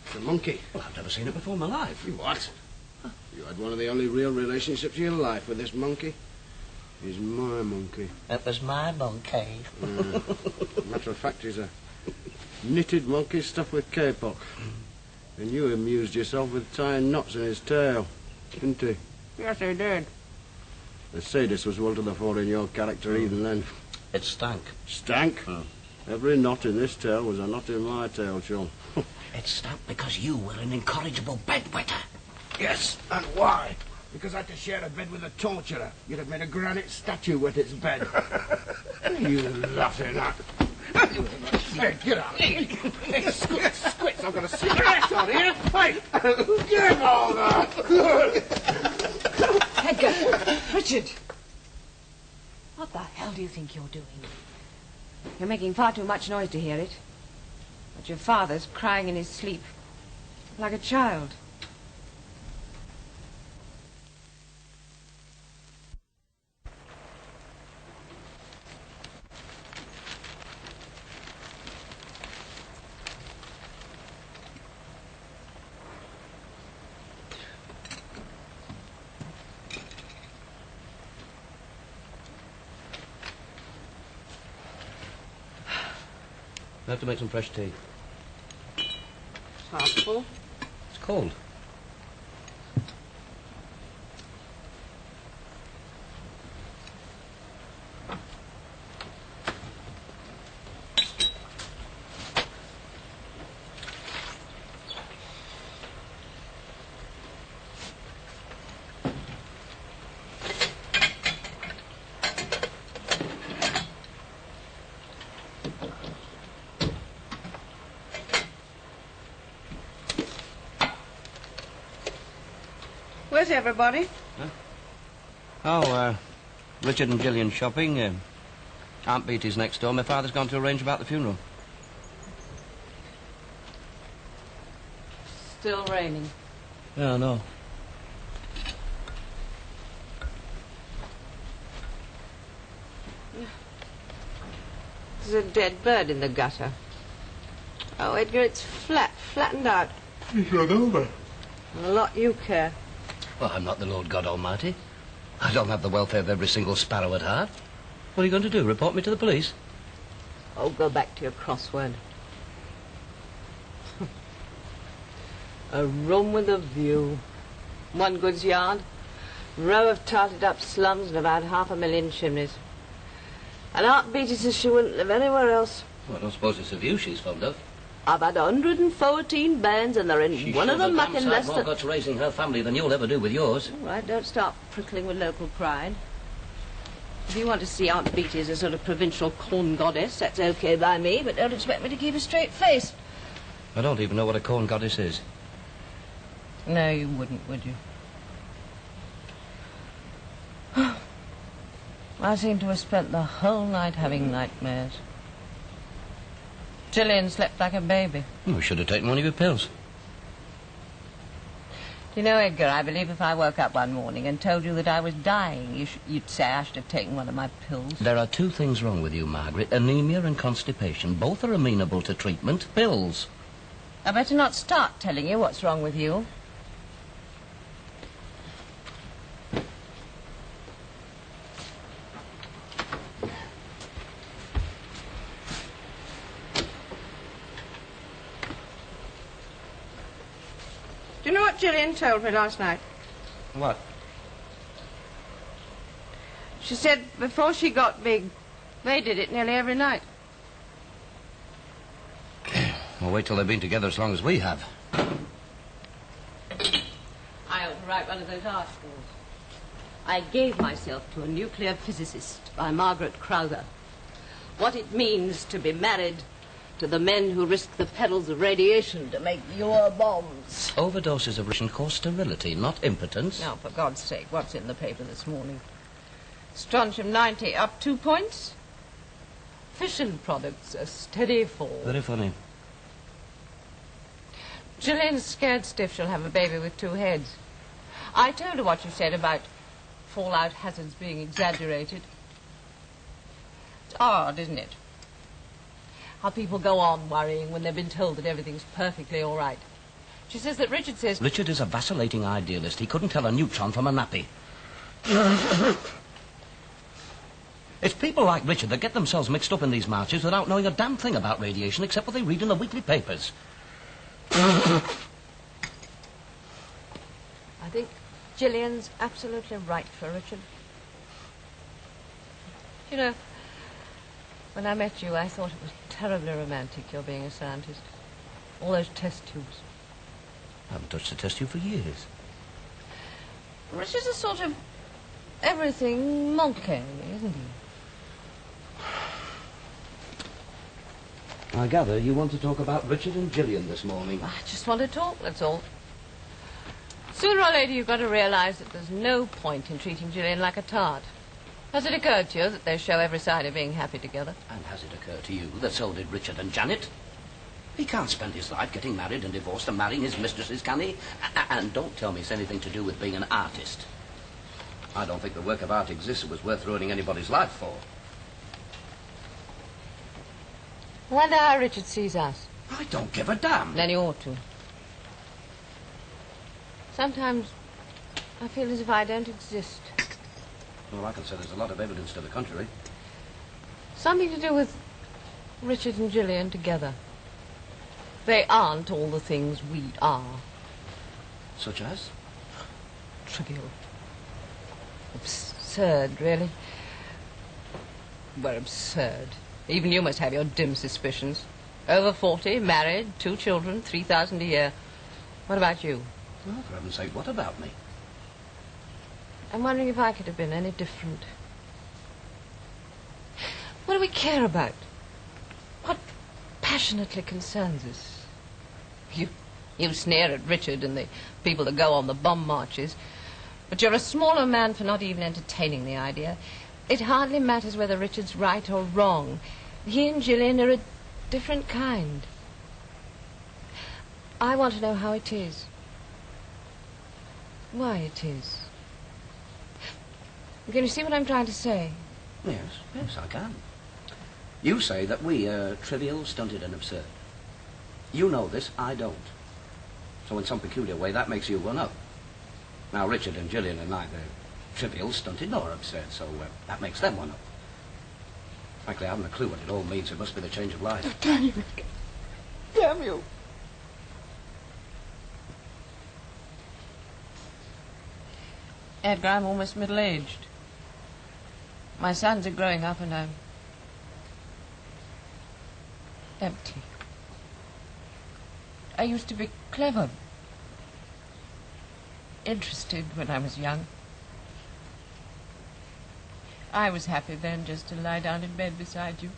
[SPEAKER 1] It's a monkey.
[SPEAKER 4] Well, I've never seen it before in my life.
[SPEAKER 1] What? You had one of the only real relationships of your life with this monkey. He's my monkey.
[SPEAKER 4] That was my monkey.
[SPEAKER 1] Matter of fact, he's a knitted monkey stuffed with kapok. And you amused yourself with tying knots in his tail, didn't he?
[SPEAKER 5] Yes, I did.
[SPEAKER 1] The sadist was well to the fore in your character even then.
[SPEAKER 4] It stank.
[SPEAKER 1] Stank? Every knot in this tail was a knot in my tail, Sean.
[SPEAKER 4] It stank because you were an incorrigible bedwetter.
[SPEAKER 1] Yes, and why? Because I had to share a bed with a torturer. You'd have made a granite statue with its bed. You laughing at? Hey, get out. Hey, squits, I've got a cigarette on here. Hey, get over.
[SPEAKER 3] Edgar, Richard. What the hell do you think you're doing?
[SPEAKER 5] You're making far too much noise to hear it. But your father's crying in his sleep. Like a child.
[SPEAKER 4] I have to make some fresh tea.
[SPEAKER 5] Half full.
[SPEAKER 4] It's cold.
[SPEAKER 5] Where's everybody?
[SPEAKER 4] Richard and Gillian shopping. Aunt Beattie's next door. My father's gone to arrange about the funeral.
[SPEAKER 5] Still raining.
[SPEAKER 4] Yeah, no.
[SPEAKER 5] There's a dead bird in the gutter. Oh, Edgar, it's flattened out.
[SPEAKER 1] It's not over.
[SPEAKER 5] A lot you care.
[SPEAKER 4] Well, I'm not the Lord God Almighty. I don't have the welfare of every single sparrow at heart. What are you going to do, report me to the police?
[SPEAKER 5] Oh, go back to your crossword. A room with a view. One goods yard. Row of tarted up slums and about 500,000 chimneys. And Aunt Beattie says she wouldn't live anywhere else.
[SPEAKER 4] Well, I don't suppose it's a view she's fond of.
[SPEAKER 5] I've had 114 bands and they're in one of them mucking less
[SPEAKER 4] more
[SPEAKER 5] than...
[SPEAKER 4] guts raising her family than you'll ever do with yours.
[SPEAKER 5] All right, don't start prickling with local pride. If you want to see Aunt Beattie as a sort of provincial corn goddess, that's okay by me, but don't expect me to keep a straight face.
[SPEAKER 4] I don't even know what a corn goddess is.
[SPEAKER 5] No, you wouldn't, would you? I seem to have spent the whole night having nightmares. Gillian slept like a baby.
[SPEAKER 4] We should have taken one of your pills.
[SPEAKER 5] Do you know, Edgar, I believe if I woke up one morning and told you that I was dying, you'd say I should have taken one of my pills.
[SPEAKER 4] There are two things wrong with you, Margaret. Anemia and constipation. Both are amenable to treatment. Pills.
[SPEAKER 5] I better not start telling you what's wrong with you. Do you know what Gillian told me last night?
[SPEAKER 4] What?
[SPEAKER 5] She said before she got big, they did it nearly every night.
[SPEAKER 4] Well, wait till they've been together as long as we have.
[SPEAKER 5] I ought to write one of those articles. I gave myself to a nuclear physicist by Margaret Crowther. What it means to be married to the men who risk the perils of radiation to make your bombs.
[SPEAKER 4] Overdoses of radiation cause sterility, not impotence.
[SPEAKER 5] Now, for God's sake, what's in the paper this morning? Strontium 90 up 2 points. Fission products a steady fall.
[SPEAKER 4] Very funny.
[SPEAKER 5] Gillian's scared stiff she'll have a baby with 2 heads. I told her what you said about fallout hazards being exaggerated. It's odd, isn't it? How people go on worrying when they've been told that everything's perfectly all right. She says that Richard says...
[SPEAKER 4] Richard is a vacillating idealist. He couldn't tell a neutron from a nappy. It's people like Richard that get themselves mixed up in these marches without knowing a damn thing about radiation except what they read in the weekly papers.
[SPEAKER 5] I think Gillian's absolutely right for Richard. You know, when I met you, I thought it was terribly romantic, your being a scientist. All those test tubes.
[SPEAKER 4] I haven't touched a test tube for years.
[SPEAKER 5] Richard's a sort of everything monkey, isn't he?
[SPEAKER 4] I gather you want to talk about Richard and Gillian this morning.
[SPEAKER 5] I just want to talk, that's all. Sooner or later you've got to realise that there's no point in treating Gillian like a tart. Has it occurred to you that they show every side of being happy together?
[SPEAKER 4] And has it occurred to you that so did Richard and Janet? He can't spend his life getting married and divorced and marrying his mistresses, can he? And don't tell me it's anything to do with being an artist. I don't think the work of art exists that was worth ruining anybody's life for.
[SPEAKER 5] I wonder how Richard sees us.
[SPEAKER 4] I don't give a damn.
[SPEAKER 5] Then he ought to. Sometimes I feel as if I don't exist.
[SPEAKER 4] Well, I can say there's a lot of evidence to the contrary.
[SPEAKER 5] Something to do with Richard and Gillian together. They aren't all the things we are.
[SPEAKER 4] Such as?
[SPEAKER 5] Trivial. Absurd, really. We're absurd. Even you must have your dim suspicions. Over 40, married, 2 children, 3,000 a year. What about you?
[SPEAKER 4] Well, for heaven's sake, what about me?
[SPEAKER 5] I'm wondering if I could have been any different. What do we care about? What passionately concerns us? You sneer at Richard and the people that go on the bomb marches, but you're a smaller man for not even entertaining the idea. It hardly matters whether Richard's right or wrong. He and Gillian are a different kind. I want to know how it is. Why it is. Can you see what I'm trying to say?
[SPEAKER 4] Yes, I can. You say that we are trivial, stunted and absurd. You know this, I don't. So in some peculiar way, that makes you one up. Now, Richard and Gillian are neither trivial, stunted nor absurd, so that makes them one up. Frankly, I haven't a clue what it all means. It must be the change of life.
[SPEAKER 5] Damn you. Damn you. Edgar, I'm almost middle-aged. My sons are growing up and I'm empty. I used to be clever, interested when I was young. I was happy then just to lie down in bed beside you.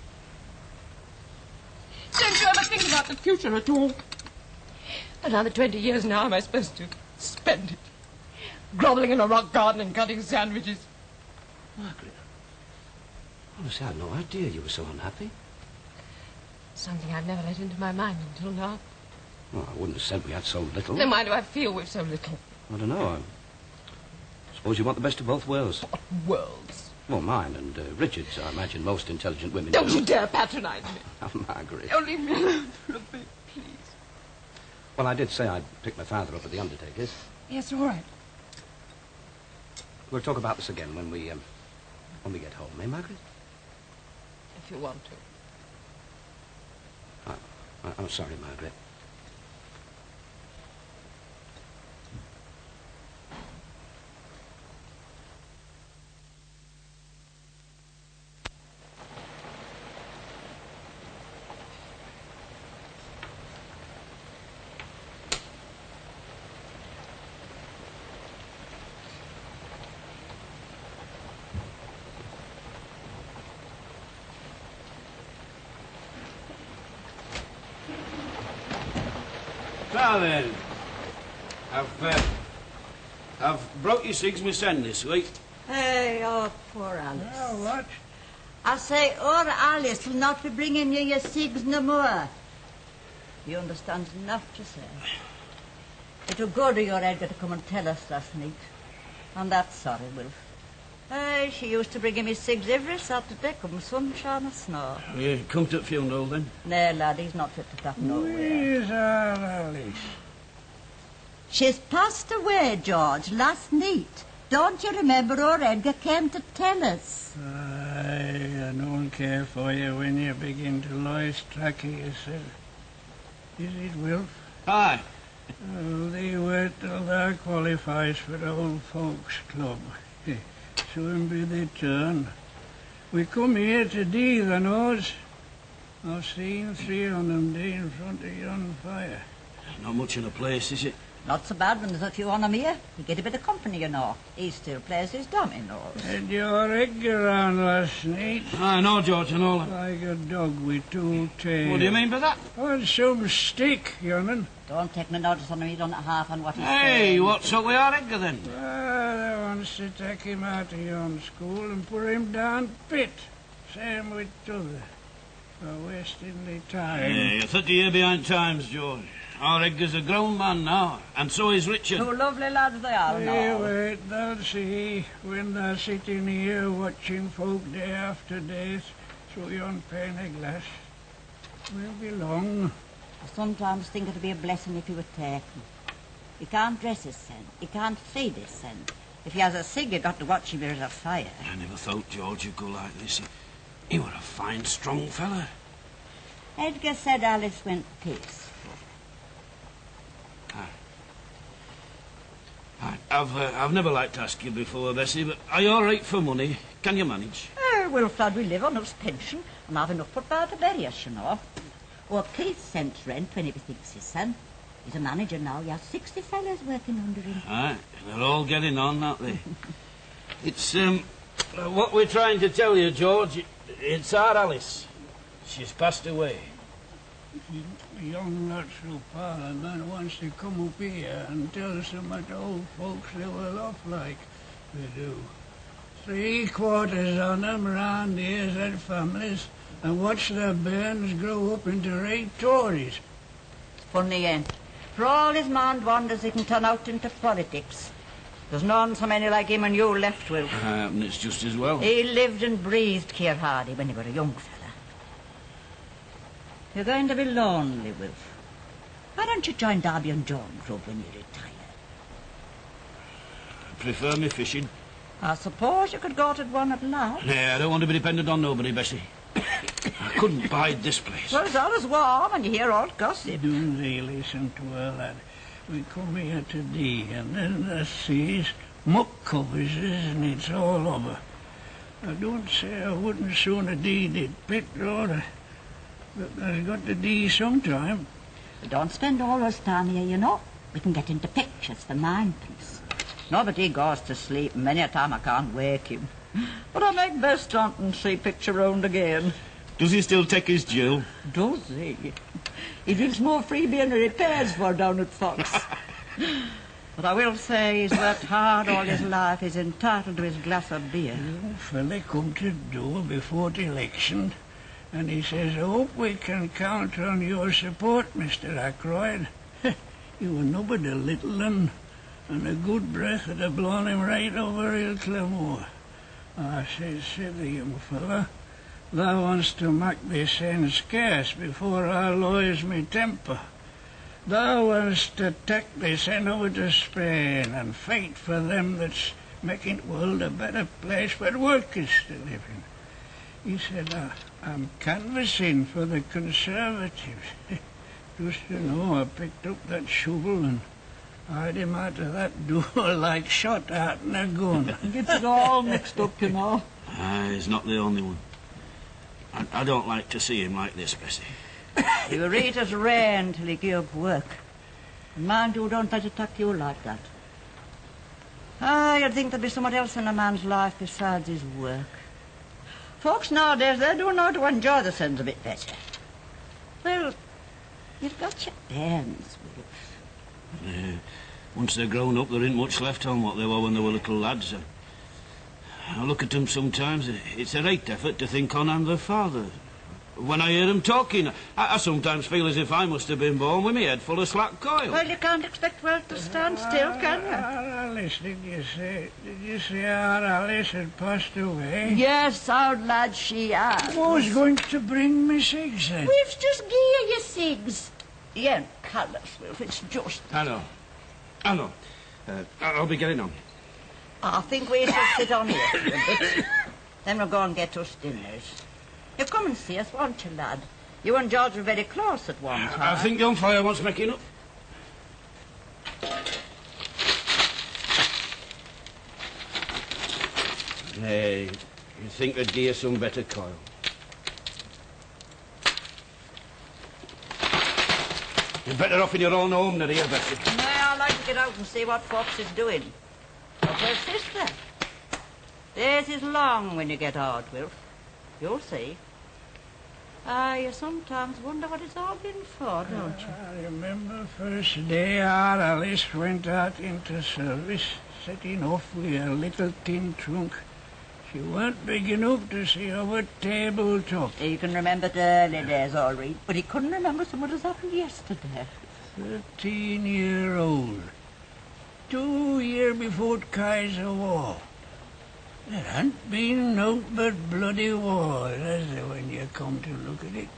[SPEAKER 5] Don't you ever think about the future at all? Another 20 years now, am I supposed to spend it grovelling in a rock garden and cutting sandwiches?
[SPEAKER 4] Margaret, honestly, I had no idea you were so unhappy.
[SPEAKER 5] Something I've never let into my mind until now.
[SPEAKER 4] Well, I wouldn't have said we had so little.
[SPEAKER 5] Then why do I feel we've so little?
[SPEAKER 4] I don't know. I suppose you want the best of both worlds.
[SPEAKER 5] What worlds?
[SPEAKER 4] Well, mine and Richard's, I imagine most intelligent women
[SPEAKER 5] Don't
[SPEAKER 4] do.
[SPEAKER 5] you dare patronize me.
[SPEAKER 4] Oh, Margaret.
[SPEAKER 5] Oh, leave me alone for a bit, please.
[SPEAKER 4] Well, I did say I'd pick my father up at the undertaker's.
[SPEAKER 5] Yes, all right.
[SPEAKER 4] We'll talk about this again when we get home, eh, Margaret?
[SPEAKER 5] If you want to.
[SPEAKER 4] I'm sorry, Margaret.
[SPEAKER 2] Now then, I've broke your cigs with sand this week.
[SPEAKER 8] Hey, oh, poor Alice.
[SPEAKER 2] Oh, what?
[SPEAKER 8] I say, our Alice will not be bringing you your cigs no more. You understand enough to say. It was good of your Edgar to come and tell us last night. And that's sorry, Wilf. Hey, she used to bring me cigs every Saturday, come sunshine or snow.
[SPEAKER 2] You come to the funeral then?
[SPEAKER 8] Nay, lad, he's not fit to that nowhere.
[SPEAKER 2] Where's our Alice?
[SPEAKER 8] She's passed away, George, last night. Don't you remember our Edgar came to tell us?
[SPEAKER 9] I don't care for you when you begin to lose track of yourself. Is it, Wilf?
[SPEAKER 2] Aye.
[SPEAKER 9] Oh, they wait till they qualifies for the old folks' club. Soon be their turn. We come here to do the nose. I've seen 3 on them day in front of yon fire.
[SPEAKER 2] Not much in a place, is it?
[SPEAKER 8] Not so bad when there's a few on 'em here. You get a bit of company, you know. He still plays his dominoes.
[SPEAKER 9] Had your Edgar on last night?
[SPEAKER 2] I know, George, and all that.
[SPEAKER 9] Like a dog with 2 tails.
[SPEAKER 2] What do you mean by that?
[SPEAKER 9] On some stick, young'un.
[SPEAKER 8] Don't take no notice on him. He don't half on what he's
[SPEAKER 2] Hey,
[SPEAKER 8] saying.
[SPEAKER 2] what's up with our Edgar, then?
[SPEAKER 9] They wants to take him out of yon school and put him down pit. Same with t'other. For wasting the time.
[SPEAKER 2] Yeah, you're 30 years behind times, George. Our Edgar's a grown man now, and so is Richard.
[SPEAKER 8] 2 lovely lads they are now.
[SPEAKER 9] Wait, they'll see when they're sitting here watching folk day after day through yon pane glass. Won't be long.
[SPEAKER 8] I sometimes think it'd be a blessing if he were taken. He can't dress his son. He can't feed his son. If he has a cig, you've got to watch him there's a fire.
[SPEAKER 2] I never thought George would go like this. He were a fine, strong fella.
[SPEAKER 8] Edgar said Alice went peaceful.
[SPEAKER 2] I've never liked to ask you before, Bessie, but are you all right for money? Can you manage?
[SPEAKER 8] Wilfred, we live on his pension and have enough put by to bury us, you know. Or Keith sends rent when he thinks his son. He's a manager now. He has 60 fellas working under him.
[SPEAKER 2] Aye, they're all getting on, aren't they? It's, what we're trying to tell you, George, it's our Alice. She's passed away.
[SPEAKER 9] Young lads through Parliament wants to come up here and tell some of the old folks they well off like they do. 3/4 on them round here's had families and watch their bairns grow up into right Tories.
[SPEAKER 8] It's funny, ain't it? For all his mind wonders he can turn out into politics. There's none so many like him and you left, Will.
[SPEAKER 2] And it's just as well.
[SPEAKER 8] He lived and breathed Keir Hardy when he were a young fella. You're going to be lonely, Wilf. Why don't you join Darby and John Club when you retire?
[SPEAKER 2] I prefer me fishing.
[SPEAKER 8] I suppose you could go to one at last.
[SPEAKER 2] Nah, I don't want to be dependent on nobody, Bessie. I couldn't bide this place.
[SPEAKER 8] Well, it's always warm and you hear all gossip.
[SPEAKER 9] Don't they listen to her, lad? We come here today and then the seas muck covers us and it's all over. I don't say I wouldn't sooner deed it pit road, but there's got to do sometime.
[SPEAKER 8] We don't spend all our time here, you know. We can get into pictures for ninepence. Nobody goes to sleep, many a time I can't wake him. But I make best on and see picture round again.
[SPEAKER 2] Does he still take his Jill?
[SPEAKER 8] Does he? He gives more freebie than he pays for down at Fox. But I will say he's worked hard all his life. He's entitled to his glass of beer.
[SPEAKER 9] The fella come to the door before the election, and he says, I hope we can count on your support, Mr. Ackroyd. You were nobody a little un, and a good breath would have blown him right over Ilclamore. I says, the young fella, thou wants to make this end scarce before I lose me temper. Thou wants to take this end over to Spain and fight for them that's making the world a better place for workers to live in. He said, I'm canvassing for the Conservatives. Just you know, I picked up that shovel and hied him out of that door like shot out in a gun.
[SPEAKER 8] Gets it all mixed up, you know.
[SPEAKER 2] He's not the only one. I don't like to see him like this, Bessie.
[SPEAKER 8] You read his rain till he give up work. And mind you, don't let it attack you like that. You'd think there'd be somewhat else in a man's life besides his work. Folks nowadays, they do know to enjoy themselves a bit better. Well, you've got your bairns, Wilf.
[SPEAKER 2] Once they're grown up, there ain't much left on what they were when they were little lads. I look at them sometimes. It's a right effort to think on I'm their father. When I hear them talking, I sometimes feel as if I must have been born with my head full of slack coil.
[SPEAKER 8] Well, you can't expect wealth to stand still, can you?
[SPEAKER 9] Alice, did you say our Alice had passed away?
[SPEAKER 8] Yes, our lad, she has.
[SPEAKER 9] Who's going to bring me cigs then?
[SPEAKER 8] We've just gear you cigs. You ain't callous, Wilf, it's just...
[SPEAKER 2] I know. I know. I'll be getting on.
[SPEAKER 8] I think we shall sit on here for a bit. Then we'll go and get us dinners. You come and see us, won't you, lad? You and George were very close at one time.
[SPEAKER 2] I think young fire wants making up. Hey, you think they'd give you some better coil? You're better off in your own home than here, Bessie.
[SPEAKER 8] No, I like to get out and see what folks is doing. But where's sister? Days is long when you get out, Wilf. You'll see. You sometimes wonder what it's all been for, don't you?
[SPEAKER 9] I remember first day our Alice went out into service, setting off with a little tin trunk. She weren't big enough to see over tabletop.
[SPEAKER 8] You can remember the early days, all right, but he couldn't remember some what has happened yesterday.
[SPEAKER 9] 13-year-old. 2 years before the Kaiser War. There ain't been no but bloody war, has there, when you come to look at it?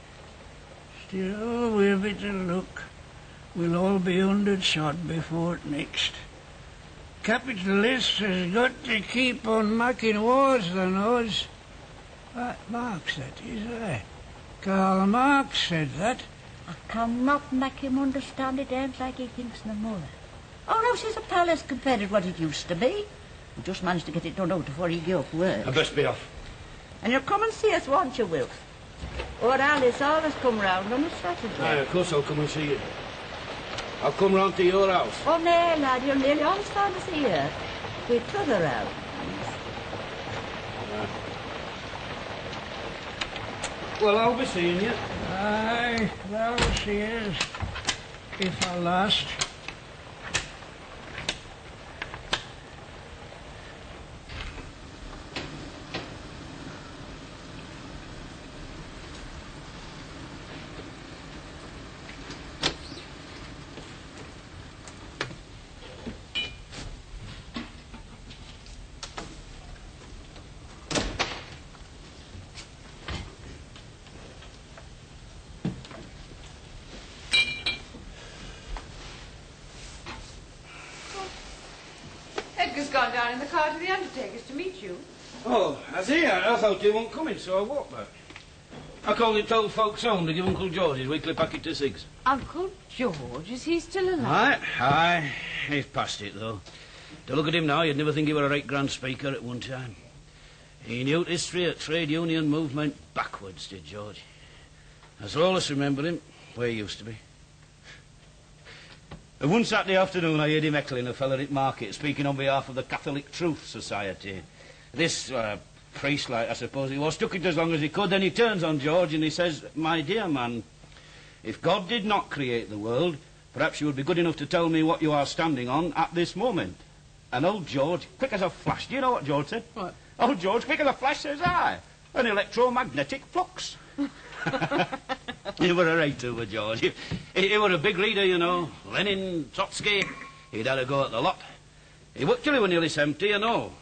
[SPEAKER 9] Still, we've it to look. We'll all be 100 shot before it next. Capitalists has got to keep on making wars, they knows. Marx, that is, Karl Marx said that.
[SPEAKER 8] I cannot make him understand it ain't like he thinks no more. Oh, no, she's a palace compared to what it used to be. We just managed to get it done out before he gave up work.
[SPEAKER 2] I best be off.
[SPEAKER 8] And you'll come and see us, won't you, Wilf? Or Alice always come round on a Saturday.
[SPEAKER 2] Aye, of course I'll come and see you. I'll come round to your house.
[SPEAKER 8] Oh, no, lad, you'll nearly always find us here. We're t'other round.
[SPEAKER 2] Well, I'll be seeing you.
[SPEAKER 9] Aye, thou seest, if I last.
[SPEAKER 5] Edgar's gone down in the car to the undertaker's to meet you.
[SPEAKER 2] Oh, has he? I thought he wasn't coming, so I walked back. I called it old folks home to give Uncle George his weekly packet of cigs.
[SPEAKER 5] Uncle George? Is he still alive?
[SPEAKER 2] Aye. He's past it, though. To look at him now, you'd never think he were a right grand speaker at one time. He knew history of trade union movement backwards, did George. I shall always remember him, where he used to be. And one Saturday afternoon, I heard him heckling a fella at market, speaking on behalf of the Catholic Truth Society. This priest, like I suppose he was, took it as long as he could. Then he turns on George and he says, "My dear man, if God did not create the world, perhaps you would be good enough to tell me what you are standing on at this moment." And old George, quick as a flash, do you know what George said?
[SPEAKER 5] What?
[SPEAKER 2] Old George, quick as a flash, says, "Aye, an electromagnetic flux." He were a right over George. He were a big reader, you know. Lenin, Trotsky. He'd had a go at the lot. He worked till he were nearly 70, you know.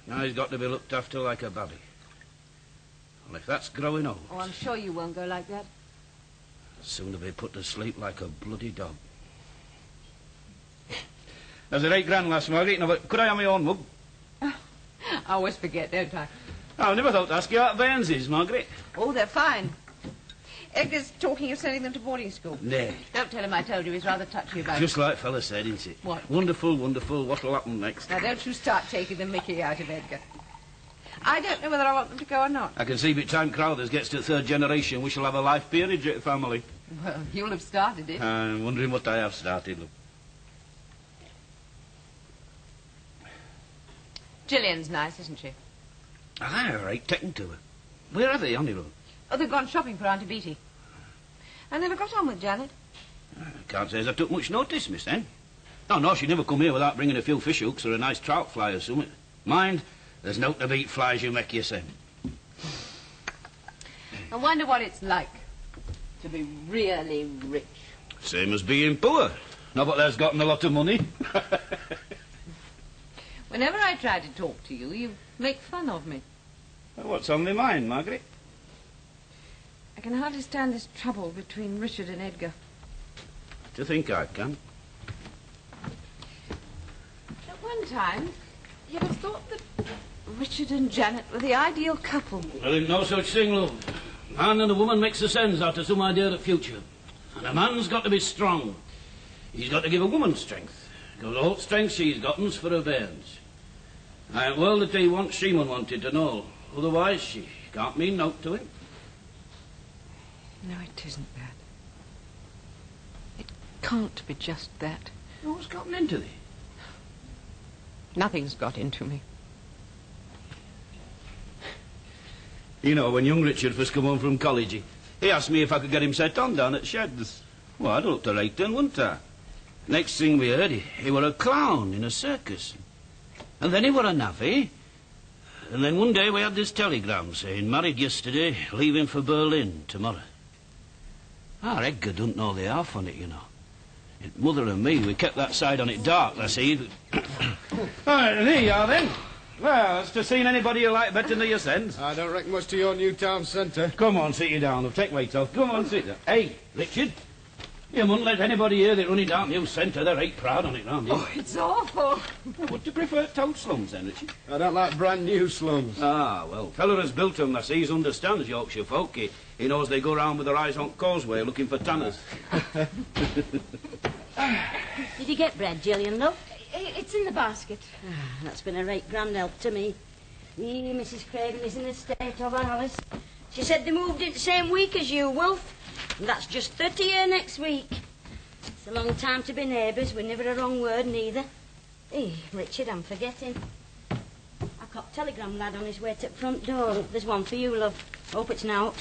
[SPEAKER 2] Now he's got to be looked after like a babby. Well, if that's growing old...
[SPEAKER 5] Oh, I'm sure you won't go like that.
[SPEAKER 2] Soon to be put to sleep like a bloody dog. There's a right grand lass, Margaret. Now, but could I have my own mug?
[SPEAKER 5] I always forget, don't I?
[SPEAKER 2] I never thought to ask you about Bairns's, Margaret.
[SPEAKER 5] Oh, they're fine. Edgar's talking of sending them to boarding school.
[SPEAKER 2] Nay.
[SPEAKER 5] Don't tell him I told you. He's rather touchy about
[SPEAKER 2] Just like fella said, isn't it?
[SPEAKER 5] What?
[SPEAKER 2] Wonderful, wonderful. What'll happen next?
[SPEAKER 5] Now, don't you start taking the mickey out of Edgar. I don't know whether I want them to go or not.
[SPEAKER 2] I can see by the time Crowthers gets to the third generation, we shall have a life peerage at the family.
[SPEAKER 5] Well, you'll have started it.
[SPEAKER 2] I'm wondering what I have started. Look.
[SPEAKER 5] Gillian's nice, isn't she?
[SPEAKER 2] Aye, right, taken to her. Where are they, on the road?
[SPEAKER 5] Oh, they've gone shopping for Auntie Beattie. I never got on with Janet.
[SPEAKER 2] I can't say as I took much notice, Miss Anne. No, she'd never come here without bringing a few fish hooks or a nice trout fly or something. Mind, there's no to beat flies you make yourself.
[SPEAKER 5] I wonder what it's like to be really rich.
[SPEAKER 2] Same as being poor. Nobody has gotten a lot of money.
[SPEAKER 5] Whenever I try to talk to you, you make fun of me.
[SPEAKER 2] Well, what's on my mind, Margaret?
[SPEAKER 5] I can hardly stand this trouble between Richard and Edgar.
[SPEAKER 2] To think I can.
[SPEAKER 3] time, you'd have thought that Richard and Janet were the ideal couple.
[SPEAKER 2] There ain't no such thing, love. Man and a woman makes a sense out of some idea of the future. And a man's got to be strong. He's got to give a woman strength. Because all strength she's gotten's for her bairns. I ain't well that he wants Seaman wanted to know. Otherwise, she can't mean naught to him.
[SPEAKER 3] No, it isn't that. It can't be just that.
[SPEAKER 2] What's gotten into thee?
[SPEAKER 3] Nothing's got into me.
[SPEAKER 2] You know, when young Richard first come home from college, he asked me if I could get him set on down at Sheds. Well, I'd looked right then, wouldn't I? Next thing we heard, he were a clown in a circus. And then he were a navvy. And then one day we had this telegram saying, married yesterday, leaving for Berlin tomorrow. Our Edgar don't know the half on it, you know. Mother and me, we kept that side on it dark last eve. Right, there you are then. Well, has to seen anybody you like better than yourselves?
[SPEAKER 1] I don't reckon much to your new town centre.
[SPEAKER 2] Come on, sit you down. I'll take weight off. Come on, sit down. Hey, Richard, you mustn't let anybody hear that running down new centre. They're right proud on it, aren't you?
[SPEAKER 3] Oh, it's awful.
[SPEAKER 2] Would you prefer toad slums then, Richard?
[SPEAKER 1] I don't like brand new slums.
[SPEAKER 2] Ah, well, fella has built them, that's he understands Yorkshire folk. He knows they go round with their eyes on causeway looking for tanners.
[SPEAKER 7] Did you get bread, Gillian, love?
[SPEAKER 3] It's in the basket.
[SPEAKER 7] Ah, that's been a right grand help to me. Mrs. Craven is in a state of Alice. She said they moved in the same week as you, Wolf. And that's just 30 year next week. It's a long time to be neighbours with never a wrong word neither. Hey, Richard, I'm forgetting. I caught a telegram lad on his way to the front door. There's one for you, love. Hope it's now.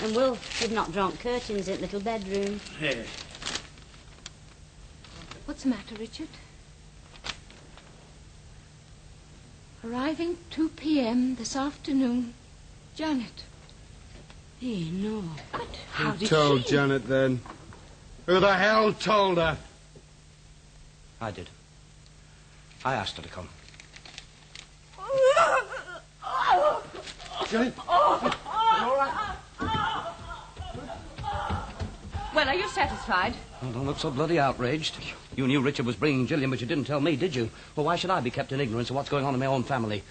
[SPEAKER 7] And Wolf, you've not drawn curtains in the little bedroom.
[SPEAKER 2] Hey.
[SPEAKER 3] What's the matter, Richard? Arriving 2 p.m. this afternoon, Janet.
[SPEAKER 7] Hey, no.
[SPEAKER 3] But how
[SPEAKER 1] Who
[SPEAKER 3] did
[SPEAKER 1] told
[SPEAKER 3] she...
[SPEAKER 1] Janet then? Who the hell told her?
[SPEAKER 4] I did. I asked her to come.
[SPEAKER 1] Janet?
[SPEAKER 3] Well, are you satisfied?
[SPEAKER 4] Oh, don't look so bloody outraged. You knew Richard was bringing Gillian, but you didn't tell me, did you? Well, why should I be kept in ignorance of what's going on in my own family?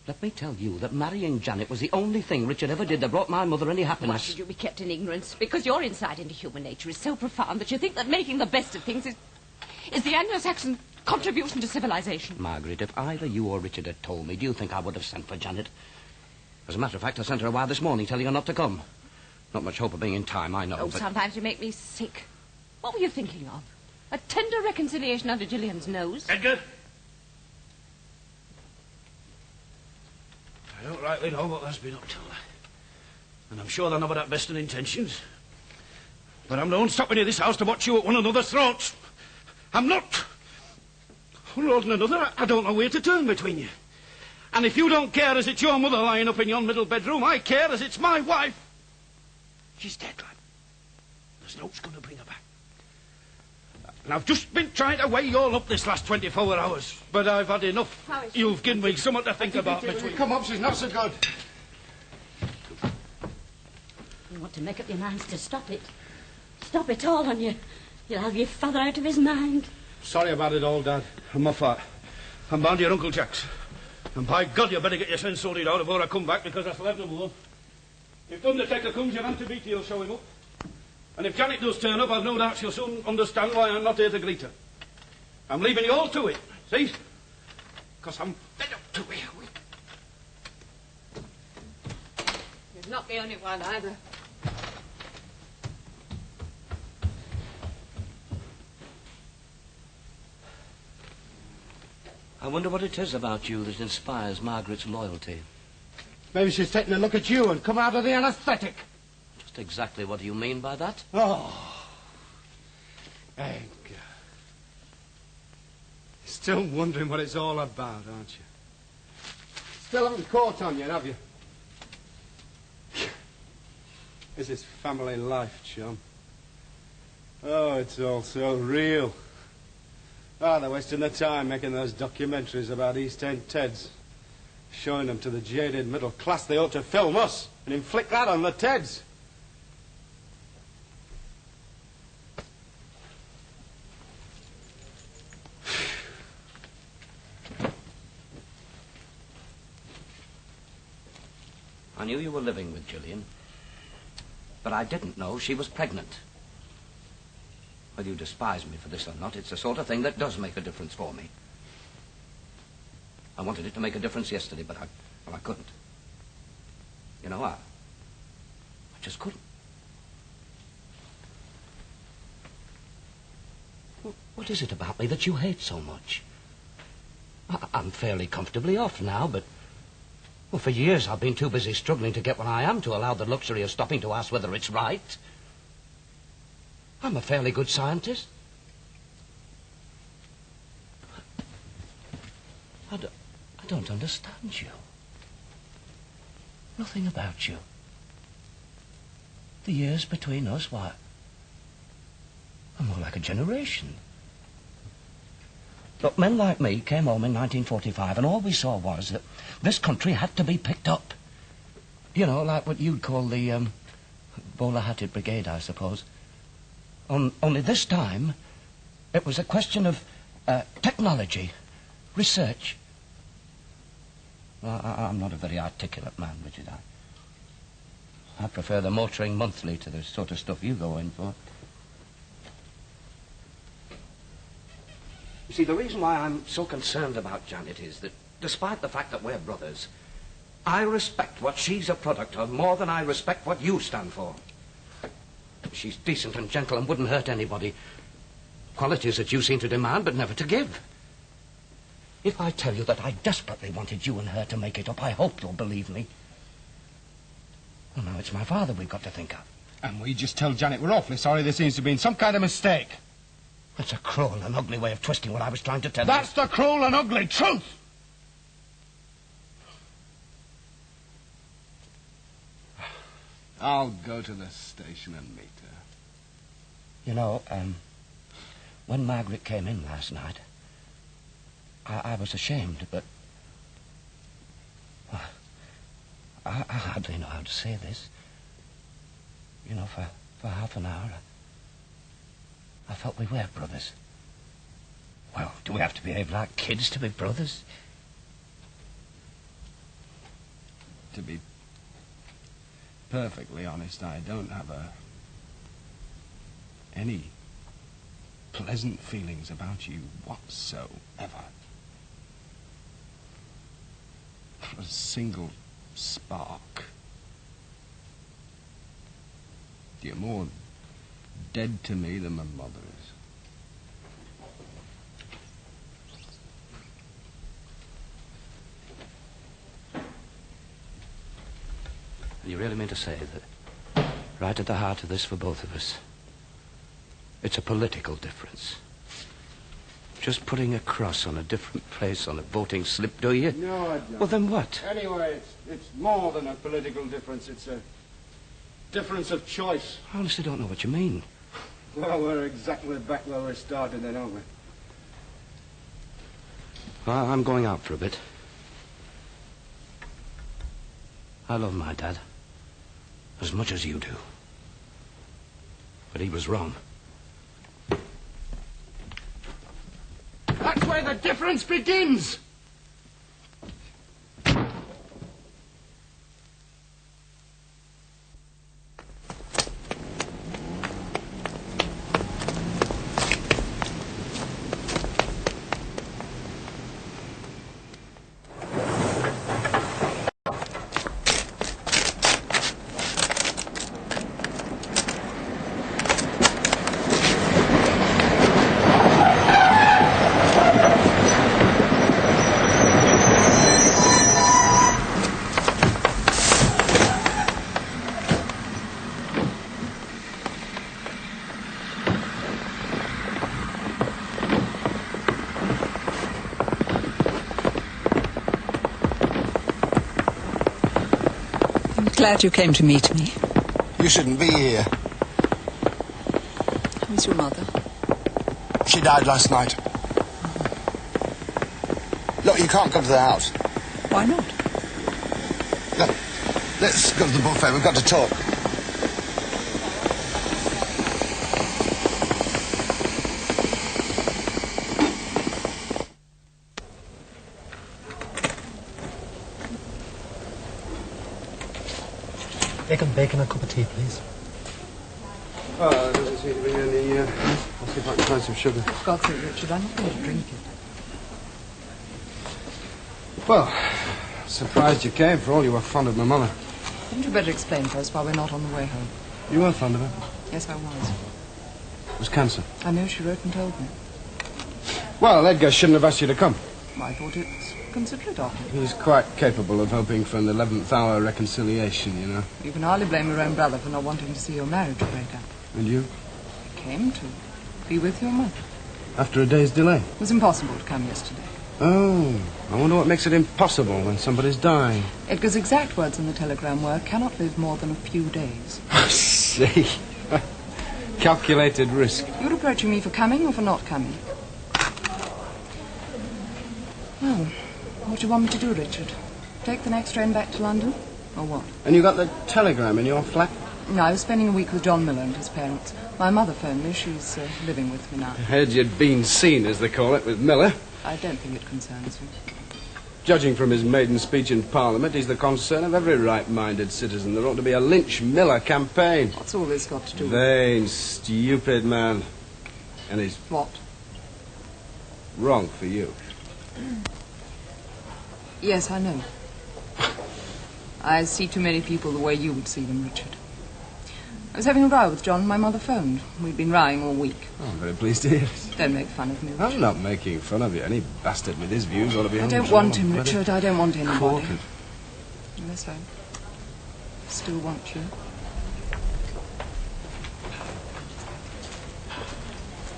[SPEAKER 4] Let me tell you that marrying Janet was the only thing Richard ever did that brought my mother any happiness.
[SPEAKER 3] Why should you be kept in ignorance? Because your insight into human nature is so profound that you think that making the best of things is the Anglo-Saxon contribution to civilization.
[SPEAKER 4] Margaret, if either you or Richard had told me, do you think I would have sent for Janet? As a matter of fact, I sent her a wire this morning telling her not to come. Not much hope of being in time, I know,
[SPEAKER 3] Oh,
[SPEAKER 4] but...
[SPEAKER 3] sometimes you make me sick. What were you thinking of? A tender reconciliation under Gillian's nose?
[SPEAKER 2] Edgar? I don't rightly know what that's been up to. And I'm sure they're not without best of intentions. But I'm no stopping in this house to watch you at one another's throats. I'm not. One road and another, I don't know where to turn between you. And if you don't care as it's your mother lying up in your middle bedroom, I care as it's my wife. She's dead, lad. There's no one's going to bring her back. And I've just been trying to weigh you all up this last 24 hours, but I've had enough. You've given me something to think about between...
[SPEAKER 1] Come up, she's not so good.
[SPEAKER 7] You want to make up your minds to stop it. Stop it all on you. You'll have your father out of his mind.
[SPEAKER 1] Sorry about it all, Dad.
[SPEAKER 2] I'm my fault. I'm bound to your Uncle Jack's. And by God, you better get your sense sorted out before I come back, because I shall have no more. If the Undertaker comes, your Auntie Beatty will show him up. And if Janet does turn up, I've no doubt she'll soon understand why I'm not here to greet her. I'm leaving you all to it, see? Because I'm fed up to it.
[SPEAKER 3] You're not the only one, either.
[SPEAKER 4] I wonder what it is about you that inspires Margaret's loyalty.
[SPEAKER 1] Maybe she's taking a look at you and come out of the anaesthetic.
[SPEAKER 4] Just exactly what do you mean by that?
[SPEAKER 1] Oh, Edgar. Still wondering what it's all about, aren't you? Still haven't caught on yet, have you? Is this family life, chum? Oh, it's all so real. They're wasting their time making those documentaries about East End Teds. Showing them to the jaded middle class. They ought to film us and inflict that on the Teds.
[SPEAKER 4] I knew you were living with Gillian, but I didn't know she was pregnant. Whether you despise me for this or not, it's the sort of thing that does make a difference for me. I wanted it to make a difference yesterday, but I couldn't. You know, I just couldn't. What is it about me that you hate so much? I'm fairly comfortably off now, but... Well, for years I've been too busy struggling to get what I am to allow the luxury of stopping to ask whether it's right. I'm a fairly good scientist. I don't understand you. Nothing about you. The years between us, why, are more like a generation. Look, men like me came home in 1945, and all we saw was that this country had to be picked up. You know, like what you'd call the bowler-hatted brigade, I suppose. Only this time, it was a question of technology, research. Well, I'm not a very articulate man, Richard. I prefer the motoring monthly to the sort of stuff you go in for. You see, the reason why I'm so concerned about Janet is that, despite the fact that we're brothers, I respect what she's a product of more than I respect what you stand for. She's decent and gentle and wouldn't hurt anybody. Qualities that you seem to demand but never to give. If I tell you that I desperately wanted you and her to make it up, I hope you'll believe me. Well, now it's my father we've got to think of.
[SPEAKER 1] And we just tell Janet we're awfully sorry there seems to have been some kind of mistake.
[SPEAKER 4] That's a cruel and ugly way of twisting what I was trying to tell you.
[SPEAKER 1] That's the cruel and ugly truth! I'll go to the station and meet her.
[SPEAKER 4] You know, when Margaret came in last night, I was ashamed, but... Well, I hardly know how to say this. You know, for half an hour, I felt we were brothers. Well, do we have to behave like kids to be brothers?
[SPEAKER 1] To be perfectly honest, I don't have any pleasant feelings about you whatsoever. Not a single spark. You're more dead to me than my mother is.
[SPEAKER 4] You really mean to say that right at the heart of this for both of us, it's a political difference? Just putting a cross on a different place on a voting slip, do you?
[SPEAKER 1] No, I don't.
[SPEAKER 4] Well, then what?
[SPEAKER 1] Anyway, it's more than a political difference. It's a difference of choice.
[SPEAKER 4] I honestly don't know what you mean.
[SPEAKER 1] Well, we're exactly back where we started then, aren't we?
[SPEAKER 4] Well, I'm going out for a bit. I love my dad as much as you do. But he was wrong.
[SPEAKER 1] That's where the difference begins!
[SPEAKER 10] Glad you came to meet me.
[SPEAKER 11] You shouldn't be here.
[SPEAKER 10] How is your mother?
[SPEAKER 11] She died last night. Look, you can't come to the house.
[SPEAKER 10] Why not?
[SPEAKER 11] Look, let's go to the buffet. We've got to talk.
[SPEAKER 12] Egg and bacon and a cup of tea, please.
[SPEAKER 1] Oh, there doesn't seem to be any... I'll see if I can find some sugar.
[SPEAKER 10] For God's sake, Richard, I'm not going to drink it.
[SPEAKER 1] Well, surprised you came, for all you were fond of my mother.
[SPEAKER 10] Hadn't you better explain first why we're not on the way home?
[SPEAKER 1] You were fond of her?
[SPEAKER 10] Yes, I was.
[SPEAKER 1] It was cancer.
[SPEAKER 10] I know, she wrote and told me.
[SPEAKER 1] Well, Edgar shouldn't have asked you to come.
[SPEAKER 10] I thought it was considerate of him.
[SPEAKER 1] He's quite capable of hoping for an 11th hour reconciliation, you know.
[SPEAKER 10] You can hardly blame your own brother for not wanting to see your marriage break up.
[SPEAKER 1] And you?
[SPEAKER 10] I came to be with your mother.
[SPEAKER 1] After a day's delay?
[SPEAKER 10] It was impossible to come yesterday.
[SPEAKER 1] Oh, I wonder what makes it impossible when somebody's dying.
[SPEAKER 10] Edgar's exact words in the telegram were, cannot live more than a few days.
[SPEAKER 1] I see. Calculated risk.
[SPEAKER 10] You're reproaching me for coming or for not coming? Well, what do you want me to do, Richard? Take the next train back to London? Or what?
[SPEAKER 1] And you got the telegram in your flat?
[SPEAKER 10] No, I was spending a week with John Miller and his parents. My mother phoned me. She's living with me now.
[SPEAKER 1] I heard you'd been seen, as they call it, with Miller.
[SPEAKER 10] I don't think it concerns you.
[SPEAKER 1] Judging from his maiden speech in Parliament, he's the concern of every right-minded citizen. There ought to be a Lynch-Miller campaign.
[SPEAKER 10] What's all this got to do with?
[SPEAKER 1] Vain, stupid man. And he's...
[SPEAKER 10] What?
[SPEAKER 1] Wrong for you.
[SPEAKER 10] Yes, I know. I see too many people the way you would see them, Richard. I was having a row with John and my mother phoned. We'd been rowing all week.
[SPEAKER 1] Oh, I'm very pleased to hear it.
[SPEAKER 10] Don't make fun of me, Richard.
[SPEAKER 1] I'm not making fun of you. Any bastard with his views ought to be...
[SPEAKER 10] I don't want him, Richard. I don't want anybody.
[SPEAKER 1] Corking.
[SPEAKER 10] Unless I still want you.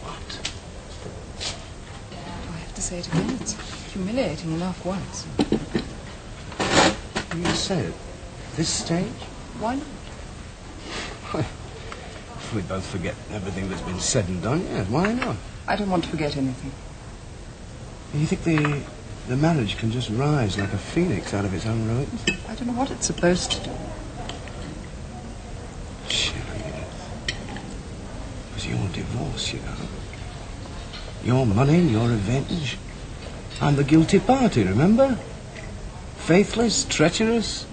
[SPEAKER 1] What?
[SPEAKER 10] I have to say it again. It's humiliating enough once.
[SPEAKER 1] You say it? This stage?
[SPEAKER 10] Why not?
[SPEAKER 1] If we both forget everything that's been said and done, yeah, why not?
[SPEAKER 10] I don't want to forget anything.
[SPEAKER 1] You think the marriage can just rise like a phoenix out of its own ruins?
[SPEAKER 10] I don't know what it's supposed to do.
[SPEAKER 1] Sheriff. It was your divorce, you know. Your money, your revenge. I'm the guilty party, remember? Faithless, treacherous.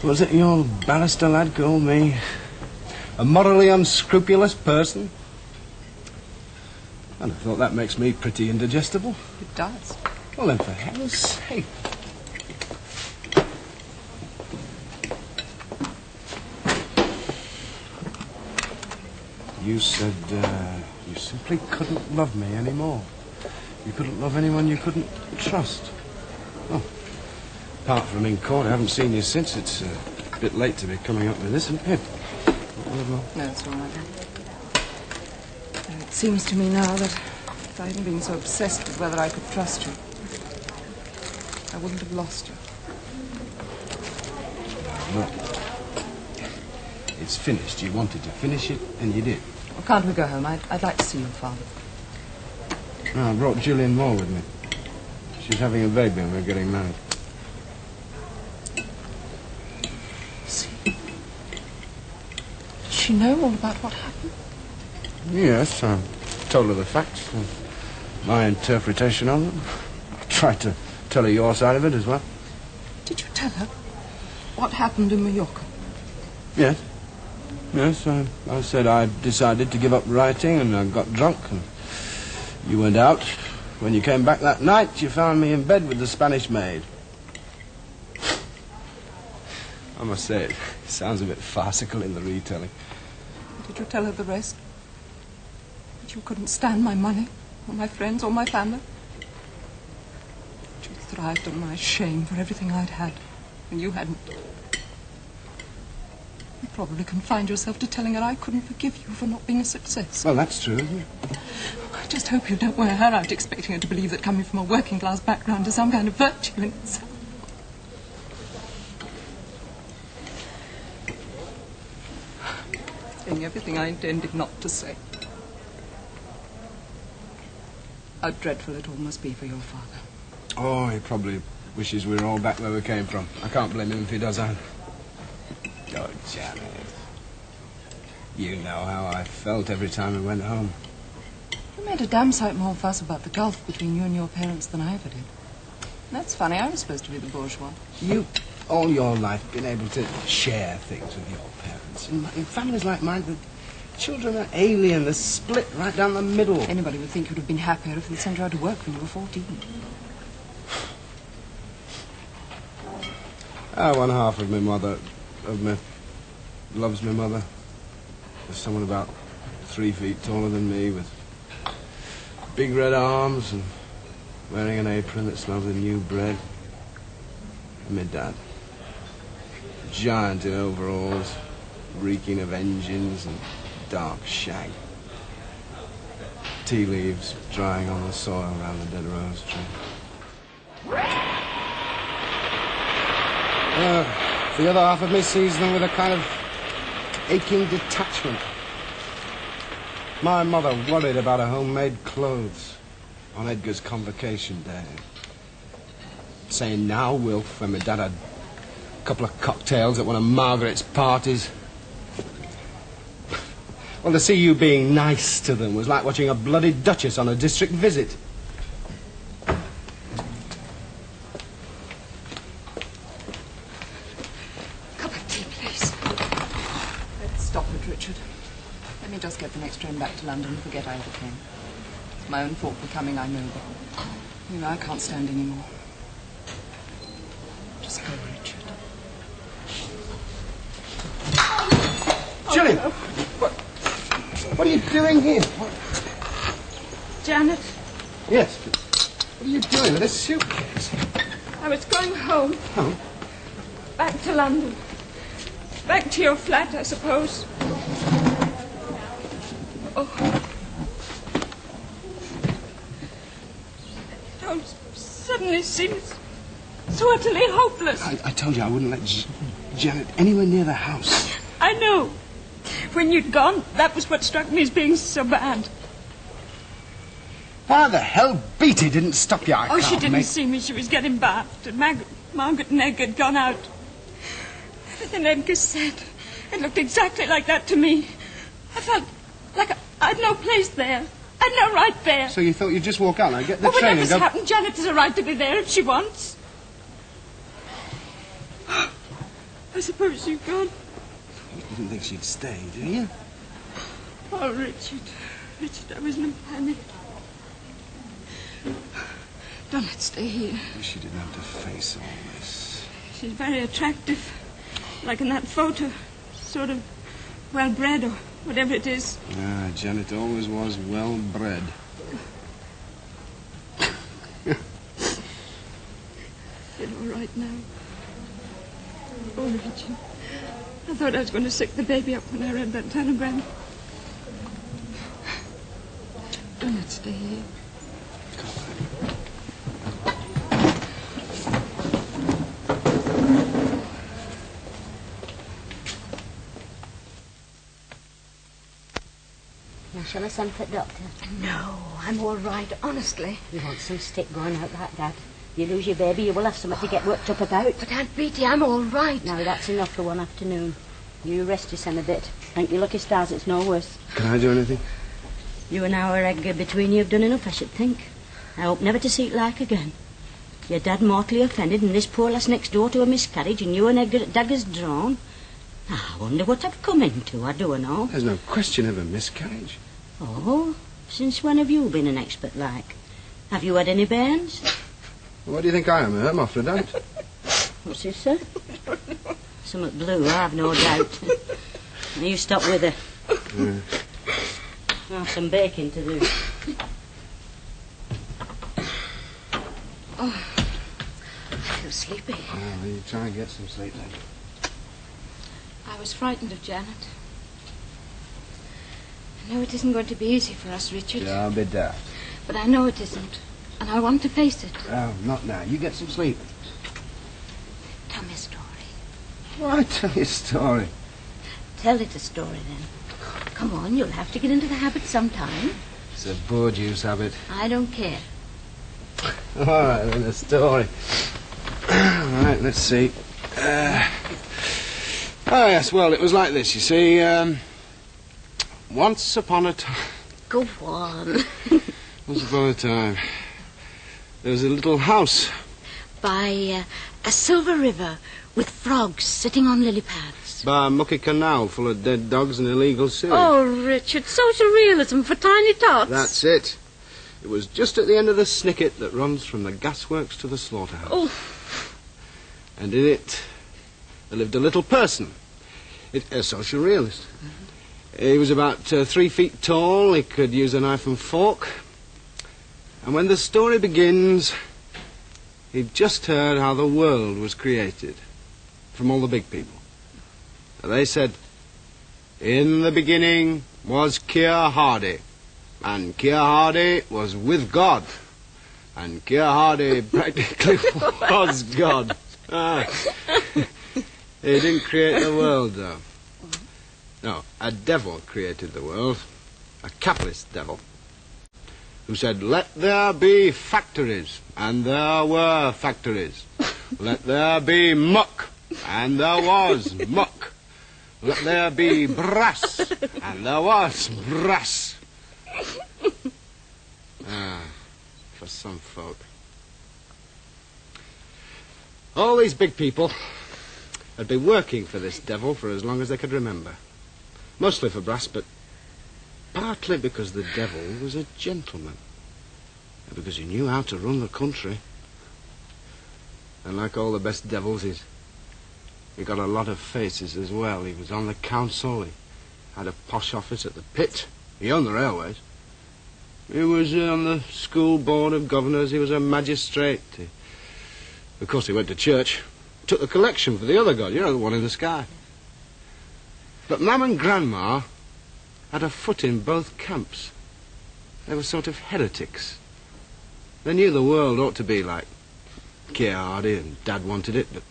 [SPEAKER 1] Was it your barrister lad called me a morally unscrupulous person? And I thought that makes me pretty indigestible.
[SPEAKER 10] It does.
[SPEAKER 1] Well then, for heaven's sake. You said you simply couldn't love me anymore. You couldn't love anyone you couldn't trust. Oh, apart from in court, I haven't seen you since. It's a bit late to be coming up with this, isn't it?
[SPEAKER 10] No, it's all right. It seems to me now that if I hadn't been so obsessed with whether I could trust you, I wouldn't have lost you.
[SPEAKER 1] Look, it's finished. You wanted to finish it, and you did.
[SPEAKER 10] Well, can't we go home? I'd like to see your father.
[SPEAKER 1] No, I brought Julian Moore with me. She's having a baby and we're getting married.
[SPEAKER 10] See? Does she know all about what happened?
[SPEAKER 1] Yes, I told her the facts, my interpretation of them. I tried to tell her your side of it as well.
[SPEAKER 10] Did you tell her what happened in Mallorca?
[SPEAKER 1] Yes. Yes, I said I decided to give up writing and I got drunk and you went out. When you came back that night, you found me in bed with the Spanish maid. I must say, it sounds a bit farcical in the retelling.
[SPEAKER 10] Did you tell her the rest? That you couldn't stand my money, or my friends, or my family? That you thrived on my shame for everything I'd had, and you hadn't. You probably confined yourself to telling her I couldn't forgive you for not being a success.
[SPEAKER 1] Well, that's true, isn't it?
[SPEAKER 10] I just hope you don't wear her out expecting her to believe that coming from a working-class background is some kind of virtue in itself. Saying everything I intended not to say. How dreadful it all must be for your father.
[SPEAKER 1] Oh, he probably wishes we were all back where we came from. I can't blame him if he does that. Oh, Janet. You know how I felt every time we went home.
[SPEAKER 10] You made a damn sight more fuss about the gulf between you and your parents than I ever did. That's funny. I was supposed to be the bourgeois. You
[SPEAKER 1] all your life been able to share things with your parents. In families like mine, the children are alien. They're split right down the middle.
[SPEAKER 10] Anybody would think you'd have been happier if they'd sent you out to work when you were 14.
[SPEAKER 1] One half of me loves my mother. There's someone about 3 feet taller than me with big red arms and wearing an apron that smells of new bread. And my dad. Giant in overalls, reeking of engines and dark shag. Tea leaves drying on the soil around the dead rose tree. The other half of me sees them with a kind of aching detachment. My mother worried about her homemade clothes on Edgar's convocation day. Saying now, Wilf, when my dad had a couple of cocktails at one of Margaret's parties. Well, to see you being nice to them was like watching a bloody duchess on a district visit.
[SPEAKER 10] Cup of tea, please. Let's stop it, Richard. Let me just get the next train back to London and forget I ever came. It's my own fault for coming, I know, but you know, I can't stand any more. Just go, Richard.
[SPEAKER 1] Julie! What are you doing here?
[SPEAKER 6] Janet,
[SPEAKER 1] Yes, but what are you doing with this suitcase?
[SPEAKER 6] I was going home.
[SPEAKER 1] Home?
[SPEAKER 6] Back to London. Back to your flat, I suppose. Oh. It all suddenly seems so utterly hopeless.
[SPEAKER 1] I told you I wouldn't let Janet anywhere near the house.
[SPEAKER 6] I know. When you'd gone, that was what struck me as being so bad.
[SPEAKER 1] Why the hell Beatty didn't stop you?
[SPEAKER 6] She didn't see me. She was getting bathed. And Margaret and Edgar had gone out. Everything Edgar said, it looked exactly like that to me. I felt like I'd no place there. I'd no right there.
[SPEAKER 1] So you thought you'd just walk out and get the train and
[SPEAKER 6] whatever's
[SPEAKER 1] go...
[SPEAKER 6] happened, Janet has a right to be there if she wants. I suppose you've gone.
[SPEAKER 1] You didn't think she'd stay, did you?
[SPEAKER 6] Oh, Richard. Richard, I was in a panic. Don't let's stay here.
[SPEAKER 1] Wish you didn't have to face all this.
[SPEAKER 6] She's very attractive. Like in that photo. Sort of well-bred or whatever it is.
[SPEAKER 1] Ah, Janet always was well-bred.
[SPEAKER 6] Feel all right now. Oh, Richard. I thought I was going to sick the baby up when I read that telegram. Don't let's stay here.
[SPEAKER 7] Now, shall I send for the doctor?
[SPEAKER 3] No, I'm all right, honestly.
[SPEAKER 7] You want some stick going out like that? You lose your baby, you will have something to get worked up about.
[SPEAKER 3] But Aunt Beatty, I'm all right.
[SPEAKER 7] Now, that's enough for one afternoon. You rest yourself a bit. Thank your lucky stars it's no worse.
[SPEAKER 1] Can I do anything?
[SPEAKER 7] You and our Edgar between you have done enough, I should think. I hope never to see it like again. Your dad mortally offended and this poor lass next door to a miscarriage and you and Edgar at daggers drawn. I wonder what I've come into, I don't know.
[SPEAKER 1] There's no question of a miscarriage.
[SPEAKER 7] Oh, since when have you been an expert like? Have you had any bairns?
[SPEAKER 1] What do you think I am, a hermaphrodite?
[SPEAKER 7] What's this, sir? Something blue, I've no doubt. Now you stop with her.
[SPEAKER 1] Yeah.
[SPEAKER 7] I'll have some baking to do.
[SPEAKER 3] Oh, I feel sleepy.
[SPEAKER 1] Well, you try and get some sleep then.
[SPEAKER 3] I was frightened of Janet. I know it isn't going to be easy for us, Richard.
[SPEAKER 1] Yeah, I'll be daft.
[SPEAKER 3] But I know it isn't. And I want to face it.
[SPEAKER 1] Oh, not now. You get some sleep.
[SPEAKER 3] Tell me a story.
[SPEAKER 1] Why tell you a story?
[SPEAKER 3] Tell it a story, then. Come on, you'll have to get into the habit sometime.
[SPEAKER 1] It's a Bourdieu's habit.
[SPEAKER 3] I don't care.
[SPEAKER 1] All right, then, a story. All right, let's see. Yes, well, it was like this, you see. Once upon a time...
[SPEAKER 3] Go on.
[SPEAKER 1] Once upon a time, there was a little house.
[SPEAKER 3] By a silver river
[SPEAKER 7] with frogs sitting on lily pads.
[SPEAKER 1] By a mucky canal full of dead dogs and illegal sewage.
[SPEAKER 5] Oh, Richard, social realism for tiny tots.
[SPEAKER 1] That's it. It was just at the end of the snicket that runs from the gasworks to the slaughterhouse.
[SPEAKER 5] Oh.
[SPEAKER 1] And in it, there lived a little person, a social realist. He was about 3 feet tall. He could use a knife and fork. And when the story begins, he'd just heard how the world was created from all the big people. And they said, in the beginning was Keir Hardie, and Keir Hardie was with God, and Keir Hardie practically was God. He didn't create the world, though. No, a devil created the world, a capitalist devil, who said, let there be factories, and there were factories. Let there be muck, and there was muck. Let there be brass, and there was brass. For some folk. All these big people had been working for this devil for as long as they could remember. Mostly for brass, but partly because the devil was a gentleman. And because he knew how to run the country. And like all the best devils, he got a lot of faces as well. He was on the council, he had a posh office at the pit, he owned the railways. He was on the school board of governors, he was a magistrate. Of course, he went to church, took the collection for the other God, you know, the one in the sky. But Mam and Grandma had a foot in both camps. They were sort of heretics. They knew the world ought to be like Keir Hardie, and Dad wanted it, but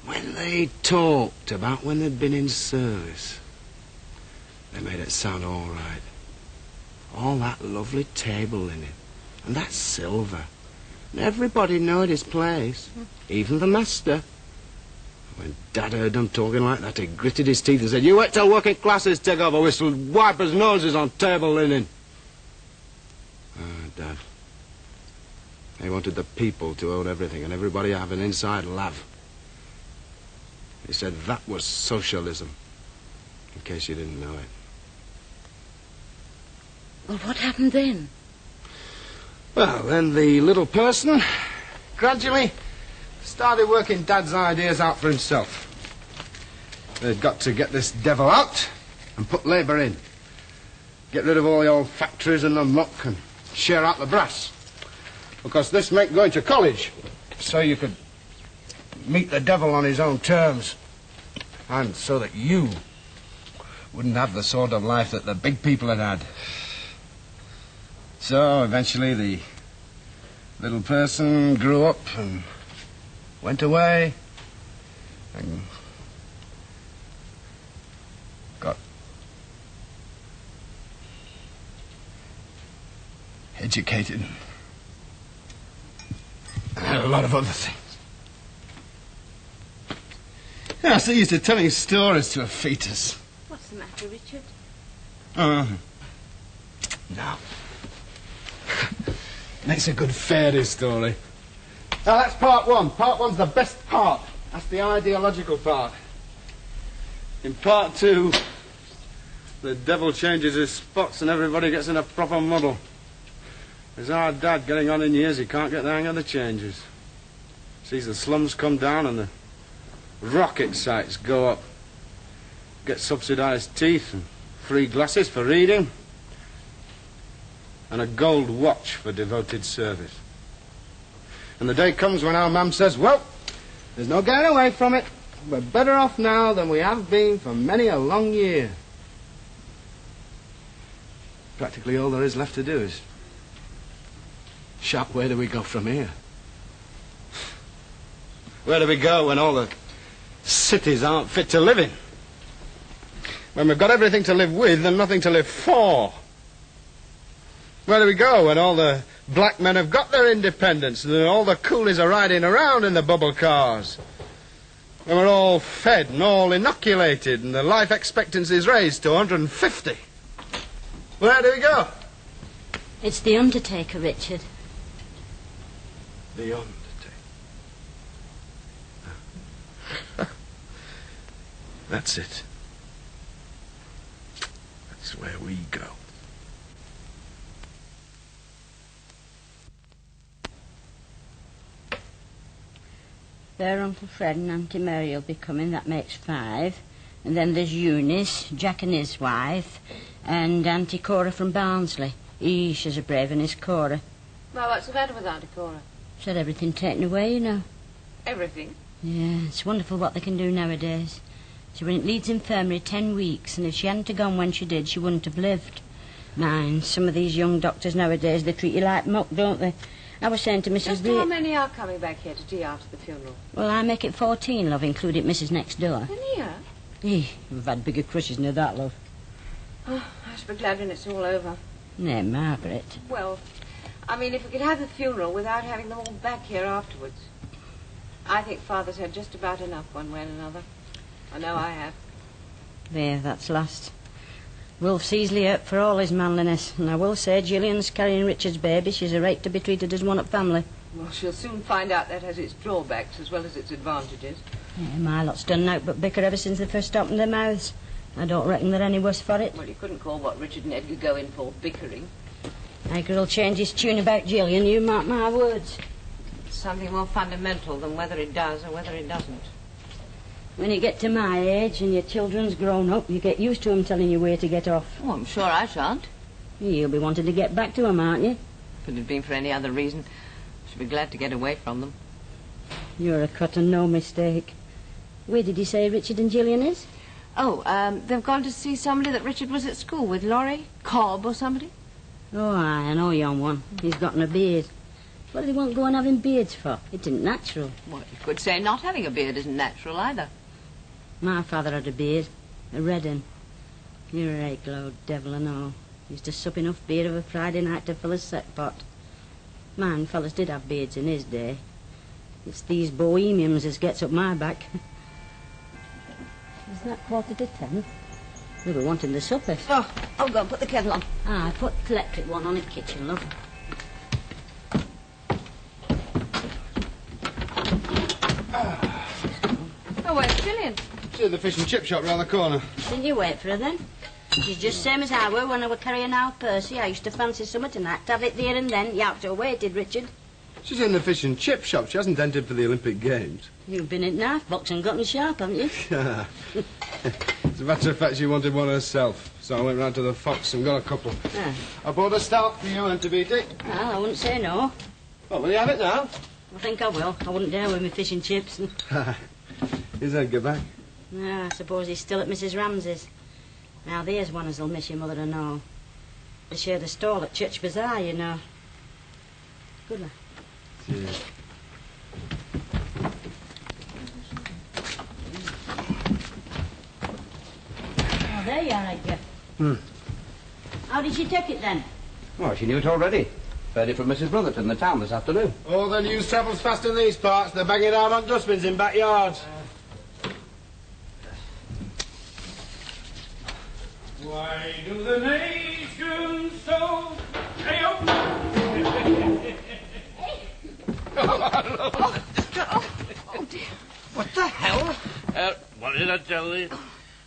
[SPEAKER 1] when they talked about when they'd been in service, they made it sound all right. All that lovely table linen, and that silver. And everybody knowed his place, even the master. When Dad heard them talking like that, he gritted his teeth and said, you wait till working classes take over whistle, wipers' noses on table linen. Dad. He wanted the people to own everything and everybody have an inside lav. He said that was socialism, in case you didn't know it.
[SPEAKER 5] Well, what happened then?
[SPEAKER 1] Well, then the little person gradually started working Dad's ideas out for himself. They'd got to get this devil out and put labour in. Get rid of all the old factories and the muck and share out the brass. Because this meant going to college, so you could meet the devil on his own terms. And so that you wouldn't have the sort of life that the big people had had. So eventually the little person grew up and went away and got educated and a lot of other things. Yeah, I so used to telling stories to a fetus.
[SPEAKER 5] What's the matter, Richard?
[SPEAKER 1] No. Makes a good fairy story. Now, that's part one. Part one's the best part. That's the ideological part. In part two, the devil changes his spots and everybody gets in a proper muddle. There's our Dad getting on in years, he can't get the hang of the changes. Sees the slums come down and the rocket sites go up. Get subsidised teeth and free glasses for reading. And a gold watch for devoted service. And the day comes when our Mam says, well, there's no getting away from it. We're better off now than we have been for many a long year. Practically all there is left to do is shout, where do we go from here? Where do we go when all the cities aren't fit to live in? When we've got everything to live with and nothing to live for? Where do we go when all the black men have got their independence and all the coolies are riding around in the bubble cars? When we're all fed and all inoculated and the life expectancy is raised to 150? Where do we go?
[SPEAKER 7] It's the undertaker, Richard.
[SPEAKER 1] The undertaker. That's it. That's where we go.
[SPEAKER 7] Their Uncle Fred and Auntie Mary will be coming, that makes 5. And then there's Eunice, Jack and his wife, and Auntie Cora from Barnsley. She's a brave and his Cora.
[SPEAKER 5] Well, what's the matter with Auntie Cora?
[SPEAKER 7] She's had everything taken away, you know.
[SPEAKER 5] Everything?
[SPEAKER 7] Yeah, it's wonderful what they can do nowadays. She went in Leeds Infirmary 10 weeks, and if she hadn't have gone when she did, she wouldn't have lived. Mind, some of these young doctors nowadays, they treat you like muck, don't they? I was saying to Mrs.
[SPEAKER 5] Just how many are coming back here to tea after the funeral?
[SPEAKER 7] Well, I make it 14, love, including Mrs. next door.
[SPEAKER 5] Here?
[SPEAKER 7] We've had bigger crushes than that, love.
[SPEAKER 5] Oh, I should be glad when it's all over.
[SPEAKER 7] Nay, Margaret.
[SPEAKER 5] Well, I mean, if we could have the funeral without having them all back here afterwards. I think Father's had just about enough one way and another. I know I have.
[SPEAKER 7] There, that's last. Wolf's easily hurt for all his manliness, and I will say Gillian's carrying Richard's baby. She's a right to be treated as one of family.
[SPEAKER 5] Well, she'll soon find out that has its drawbacks as well as its advantages.
[SPEAKER 7] Yeah, my lot's done nought but bicker ever since they first opened their mouths. I don't reckon they're any worse for it.
[SPEAKER 5] Well, you couldn't call what Richard and Edgar go in for bickering.
[SPEAKER 7] Edgar'll change his tune about Gillian, you mark my words.
[SPEAKER 5] It's something more fundamental than whether it does or whether it doesn't.
[SPEAKER 7] When you get to my age and your children's grown up, you get used to 'em telling you where to get off.
[SPEAKER 5] Oh, I'm sure I shan't.
[SPEAKER 7] You'll be wanting to get back to 'em, aren't you?
[SPEAKER 5] If it had been for any other reason, I should be glad to get away from them.
[SPEAKER 7] You're a cut and no mistake. Where did he say Richard and Gillian is?
[SPEAKER 5] Oh, they've gone to see somebody that Richard was at school with, Laurie Cobb or somebody.
[SPEAKER 7] Oh, I know yon one. He's gotten a beard. What did he want going having beards for? It isn't natural.
[SPEAKER 5] Well, you could say not having a beard isn't natural either.
[SPEAKER 7] My father had a beard, a red un. You're a right low devil and all. Used to sup enough beer of a Friday night to fill a set pot. Man, fellas did have beards in his day. It's these bohemians as gets up my back. Is that 10:15? They were wanting the supper.
[SPEAKER 5] Oh, I'll go and put the kettle on.
[SPEAKER 7] I put the electric one on in the kitchen, love.
[SPEAKER 5] Oh, where's Gillian?
[SPEAKER 1] She's at the fish and chip shop round the corner.
[SPEAKER 7] Didn't you wait for her then? She's just same as I were when I were carrying out Percy. I used to fancy summer tonight, to have it there and then. You have to have waited, Richard.
[SPEAKER 1] She's in the fish and chip shop. She hasn't entered for the Olympic Games.
[SPEAKER 7] You've been in knife box and gotten sharp, haven't you?
[SPEAKER 1] As a matter of fact, she wanted one herself. So I went round to the Fox and got a couple.
[SPEAKER 7] Ah.
[SPEAKER 1] I bought a stout for you and to beat it.
[SPEAKER 7] Well, I wouldn't say no.
[SPEAKER 1] Well, will you have it now?
[SPEAKER 7] I think I will. I wouldn't dare with my fish and chips.
[SPEAKER 1] Is Edgar back?
[SPEAKER 7] No, I suppose he's still at Mrs. Ramsey's. Now, there's one as'll miss your mother and all. They shared a stall at Church Bazaar, you know. Good luck.
[SPEAKER 1] Cheers.
[SPEAKER 7] Oh, there you are, Edgar. How did she take it then?
[SPEAKER 2] Well, she knew it already. Heard it from Mrs. Brotherton in the town this afternoon.
[SPEAKER 1] All the news travels fast in these parts. They're banging out on dustbins in backyards.
[SPEAKER 2] Why do the nations so... Hey,
[SPEAKER 5] Oh, dear. What the hell?
[SPEAKER 2] What did I tell you?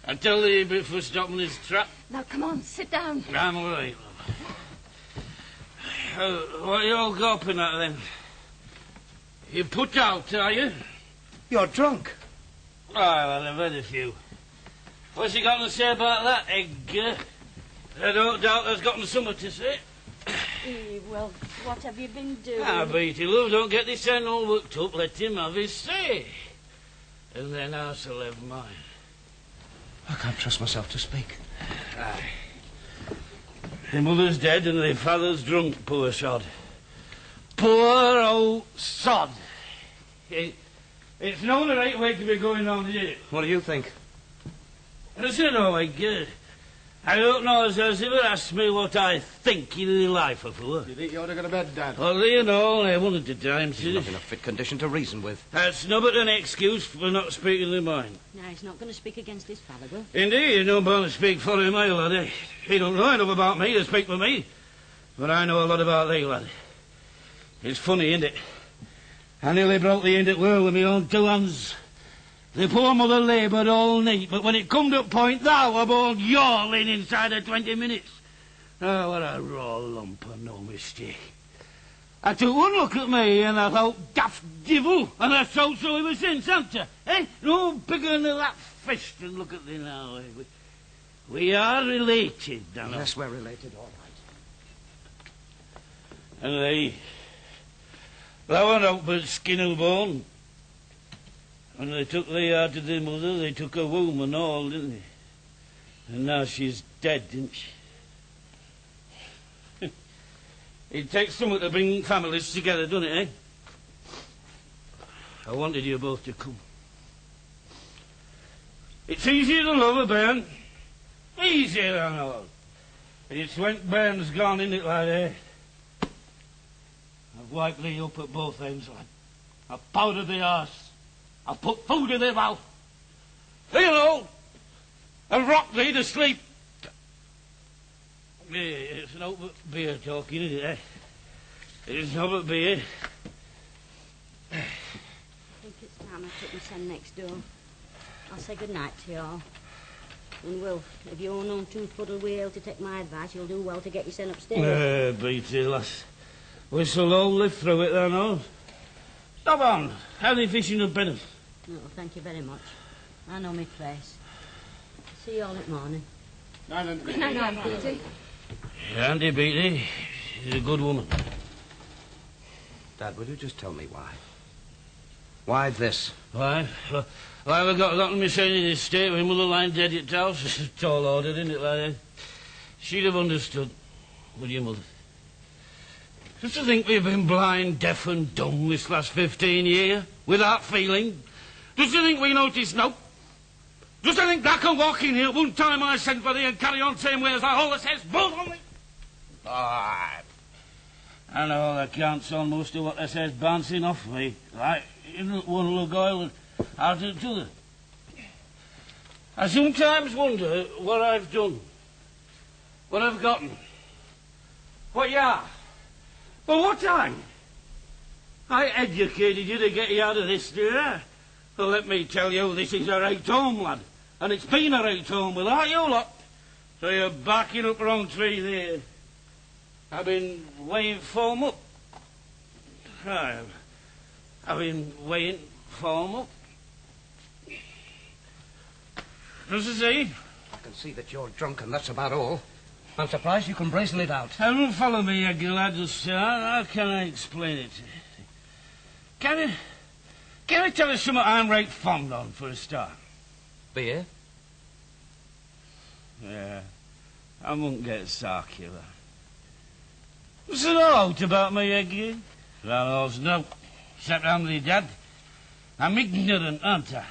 [SPEAKER 2] I tell you before stopping this trap.
[SPEAKER 3] Now, come on, sit down.
[SPEAKER 2] I'm all right. What are you all gawping at, then? You put out, are you?
[SPEAKER 1] You're drunk.
[SPEAKER 2] Oh, well, I've had a few. What's he got to say about that, Edgar? I don't doubt there's gotten something to say.
[SPEAKER 7] Well, what have you been doing?
[SPEAKER 2] Ah, Beatty, love, don't get this end all worked up. Let him have his say. And then I shall have mine.
[SPEAKER 4] I can't trust myself to speak.
[SPEAKER 2] Aye. Their mother's dead and their father's drunk, poor sod. Poor old sod. It's not the right way to be going on, is it?
[SPEAKER 4] What do you think?
[SPEAKER 2] Listen, Edgar. I don't know as there's ever asked me what I think in life of her.
[SPEAKER 1] You think you ought to go to bed, Dad?
[SPEAKER 2] Well, you know, I one at a time,
[SPEAKER 4] He's not in a fit condition to reason with.
[SPEAKER 2] That's no but an excuse for not speaking their mind.
[SPEAKER 7] No, he's not going to speak against his father, will?
[SPEAKER 2] Indeed, you don't want to speak for him, my lad. He don't know enough about me to speak for me. But I know a lot about thee, lad. It's funny, isn't it? I nearly broke the end at world with my own two hands. The poor mother laboured all night, but when it come to point, thou were all yawling inside of 20 minutes. Oh, what a raw lump and no mistake. I took one look at me and I thought, daft devil, and I've told so ever since, haven't I? Eh? No bigger than that fist, and look at thee now. Eh? We are related, Daniel.
[SPEAKER 4] Yes, we're related, all right.
[SPEAKER 2] And thou were out but skin and bone. When they took thee out of the mother, they took her womb and all, didn't they? And now she's dead, didn't she? It takes something to bring families together, doesn't it, eh? I wanted you both to come. It's easier to love a bairn. Easier than all. It's when bairn's gone, isn't it, lad, eh? I've wiped thee up at both ends, lad. I've powdered the arse. I've put food in their mouth. You know, I've rocked thee to sleep. It's no but beer talking, isn't it, eh? It's no but beer.
[SPEAKER 7] I think it's time I took my son next door. I'll say good night to you all. And Will, if you're none too fuddled with ale to take my advice, you'll do well to get your son upstairs.
[SPEAKER 2] Beatty, lass. We shall all live through it, thou knows. Stop on. Have any fish in the bin?
[SPEAKER 7] No, thank you very much. I know my place. See you all at morning.
[SPEAKER 3] Good night, Beatty.
[SPEAKER 2] Auntie Beatty, she's a good woman.
[SPEAKER 4] Dad, will you just tell me why? Why this?
[SPEAKER 2] Why? Well, I've got that in my saying in this state with mother lying dead at the house. It's a tall order, isn't it, lad? She'd have understood. Would your mother? Just to think we've been blind, deaf and dumb this last 15 years, without feeling. Just to think we noticed no. Just to think that can walk in here one time I sent for thee and carry on same way as I always says, both on me. I know that counts on most of what they says bouncing off me. Right, isn't one look oil out of the other. I sometimes wonder what I've done, what I've gotten, what you are. But what time? I educated you to get you out of this, dear. Well, let me tell you, this is a right home, lad. And it's been a right home without you lot. So you're backing up the wrong tree there. I've been weighing form up. I've been weighing form up. Does it see?
[SPEAKER 4] I can see that you're drunk, and that's about all. I'm surprised you can brazen it out.
[SPEAKER 2] Don't follow me, Edgar, lad. How can I explain it? Can I tell you something I'm right fond on for a start?
[SPEAKER 4] Beer?
[SPEAKER 2] Yeah, I won't get circular. What's it all out about me, Edgar? Well, no, except I'm the dad. I'm ignorant, aren't I?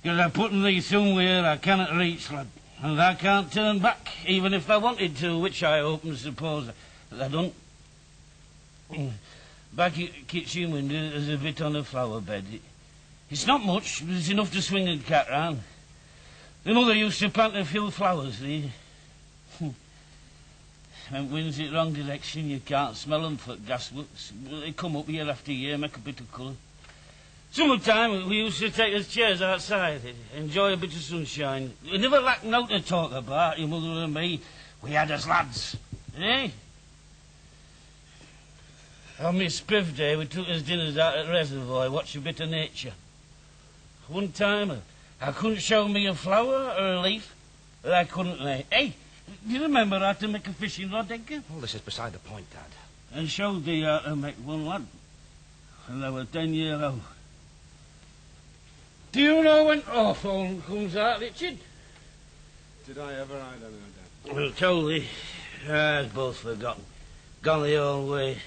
[SPEAKER 2] Because I'm putting thee somewhere I cannot reach, lad. And I can't turn back, even if I wanted to, which I hope and suppose that I don't. Back at the kitchen window, there's a bit on a flower bed. It's not much, but it's enough to swing a cat round. The mother used to plant a few flowers there. When wind's it wrong direction, you can't smell them for gasworks. They come up year after year, make a bit of colour. Summertime, we used to take us chairs outside, enjoy a bit of sunshine. We never lacked no to talk about, your mother and me. We had us lads, eh? On my spiff day, we took us dinners out at the reservoir, watched a bit of nature. One time, I couldn't show me a flower or a leaf that I couldn't lay. Hey, do you remember how to make a fishing rod, Edgar?
[SPEAKER 4] All this is beside the point, Dad.
[SPEAKER 2] And showed thee how to make one, lad, when they were 10 years old. Do you know when hawthorn comes out, Richard?
[SPEAKER 1] Did I ever? I don't know, Dad.
[SPEAKER 2] Well, told thee. I've both forgotten. Gone the old way.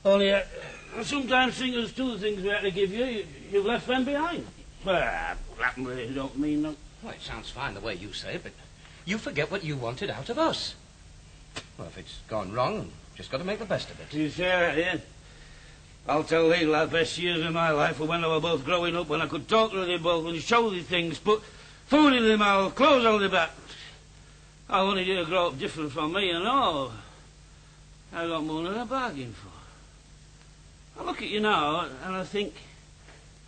[SPEAKER 2] Only, I sometimes think there's two things we had to give you. You've left them behind. Well, that really don't mean no.
[SPEAKER 4] Well, it sounds fine the way you say it, but you forget what you wanted out of us. Well, if it's gone wrong, just got to make the best of it.
[SPEAKER 2] You say that, yeah? I'll tell thee, lad, best years of my life were when they were both growing up, when I could talk to them both and show thee things, put food in their mouth, clothes on their back. I wanted you to grow up different from me, and all. I got more than I bargained for. I look at you now, and I think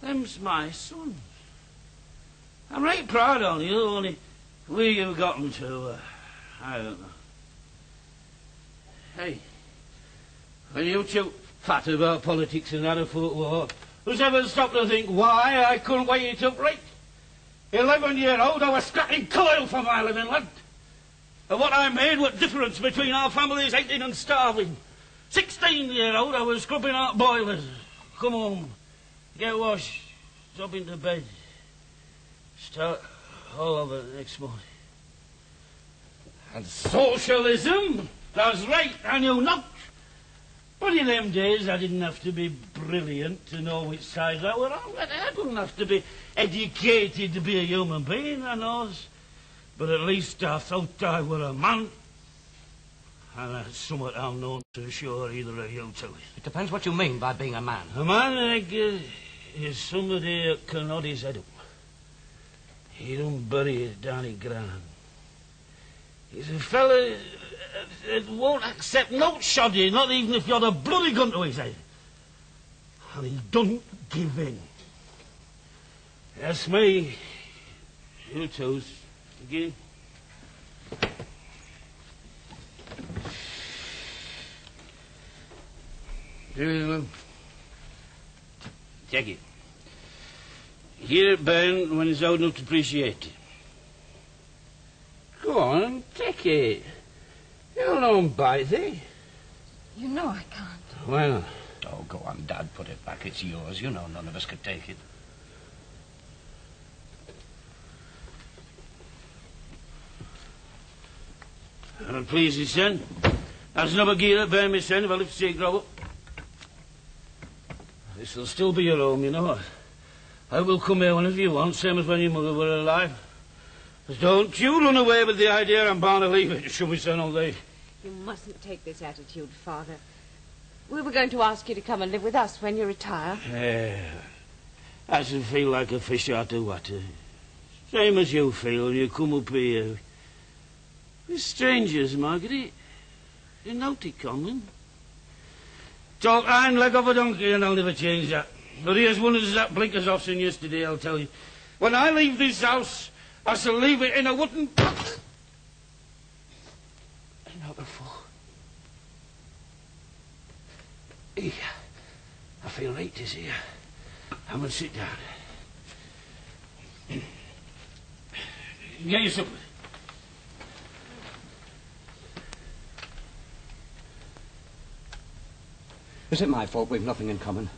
[SPEAKER 2] Them's my sons. I'm right proud on you, only where you've got 'em to, I don't know. Hey, when you two fat about politics and that afoot war, who's ever stopped to think why I couldn't wait it up right? 11-year-old, I was scratching coil for my living, lad. And what I made, what difference between our families hating and starving. 16-year-old, I was scrubbing out boilers. Come home, get washed, drop into bed, start all over the next morning. And socialism, that's right, I knew not. But in them days, I didn't have to be brilliant to know which side I were on. I didn't have to be educated to be a human being, I knows. But at least I thought I were a man. And that's somewhat I'm not too sure either of you two.
[SPEAKER 4] It depends what you mean by being a man.
[SPEAKER 2] A man, Edgar, is somebody that can nod his head up. He don't bury it down in ground. He's a fella that won't accept no shoddy, not even if you're a bloody gun to his head. And he don't give in. That's me. You two's. Again. Take it. Hear it burn when it's old enough to appreciate it. Go on, take it. You don't bite it.
[SPEAKER 3] You know I can't.
[SPEAKER 2] Why not?
[SPEAKER 4] Oh, go on, Dad, put it back. It's yours. You know none of us could take it.
[SPEAKER 2] I'll please you, son. That's another gear that bear me, son, if I live to see it grow up. This'll still be your home, you know. I will come here whenever you want, same as when your mother were alive. But don't you run away with the idea I'm bound to leave it, shall we, son, all day.
[SPEAKER 5] You mustn't take this attitude, Father. We were going to ask you to come and live with us when you retire.
[SPEAKER 2] I should feel like a fish out of water. Same as you feel when you come up here. We're strangers, Margaret. You're naughty, Conlon. Talk hind leg of a donkey and I'll never change that. But here's one as that blinkers off since yesterday, I'll tell you. When I leave this house, I shall leave it in a wooden box. Not before. Here. I feel right this here. I'm going to sit down. Get your supper.
[SPEAKER 12] Is it my fault we've nothing in common?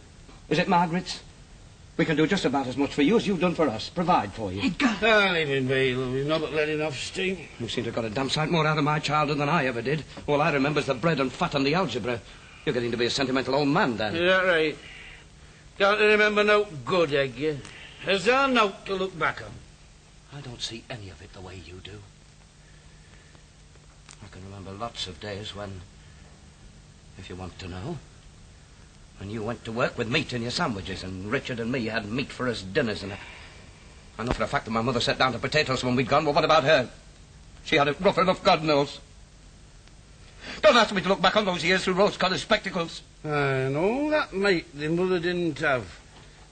[SPEAKER 12] Is it Margaret's? We can do just about as much for you as you've done for us. Provide for you.
[SPEAKER 2] Edgar! Leave him be. We've not let enough steam.
[SPEAKER 12] You seem to have got a damn sight more out of my childhood than I ever did. All I remember is the bread and fat and the algebra. You're getting to be a sentimental old man, Dan.
[SPEAKER 2] Is that right? Can't remember no good, Edgar. Is there no to look back on?
[SPEAKER 12] I don't see any of it the way you do. I can remember lots of days when, if you want to know, when you went to work with meat in your sandwiches and Richard and me had meat for us dinners and I know for a fact that my mother set down to potatoes when we'd gone, but what about her? She had it rough enough, God knows. Don't ask me to look back on those years through rose-coloured spectacles.
[SPEAKER 2] I know that mate the mother didn't have.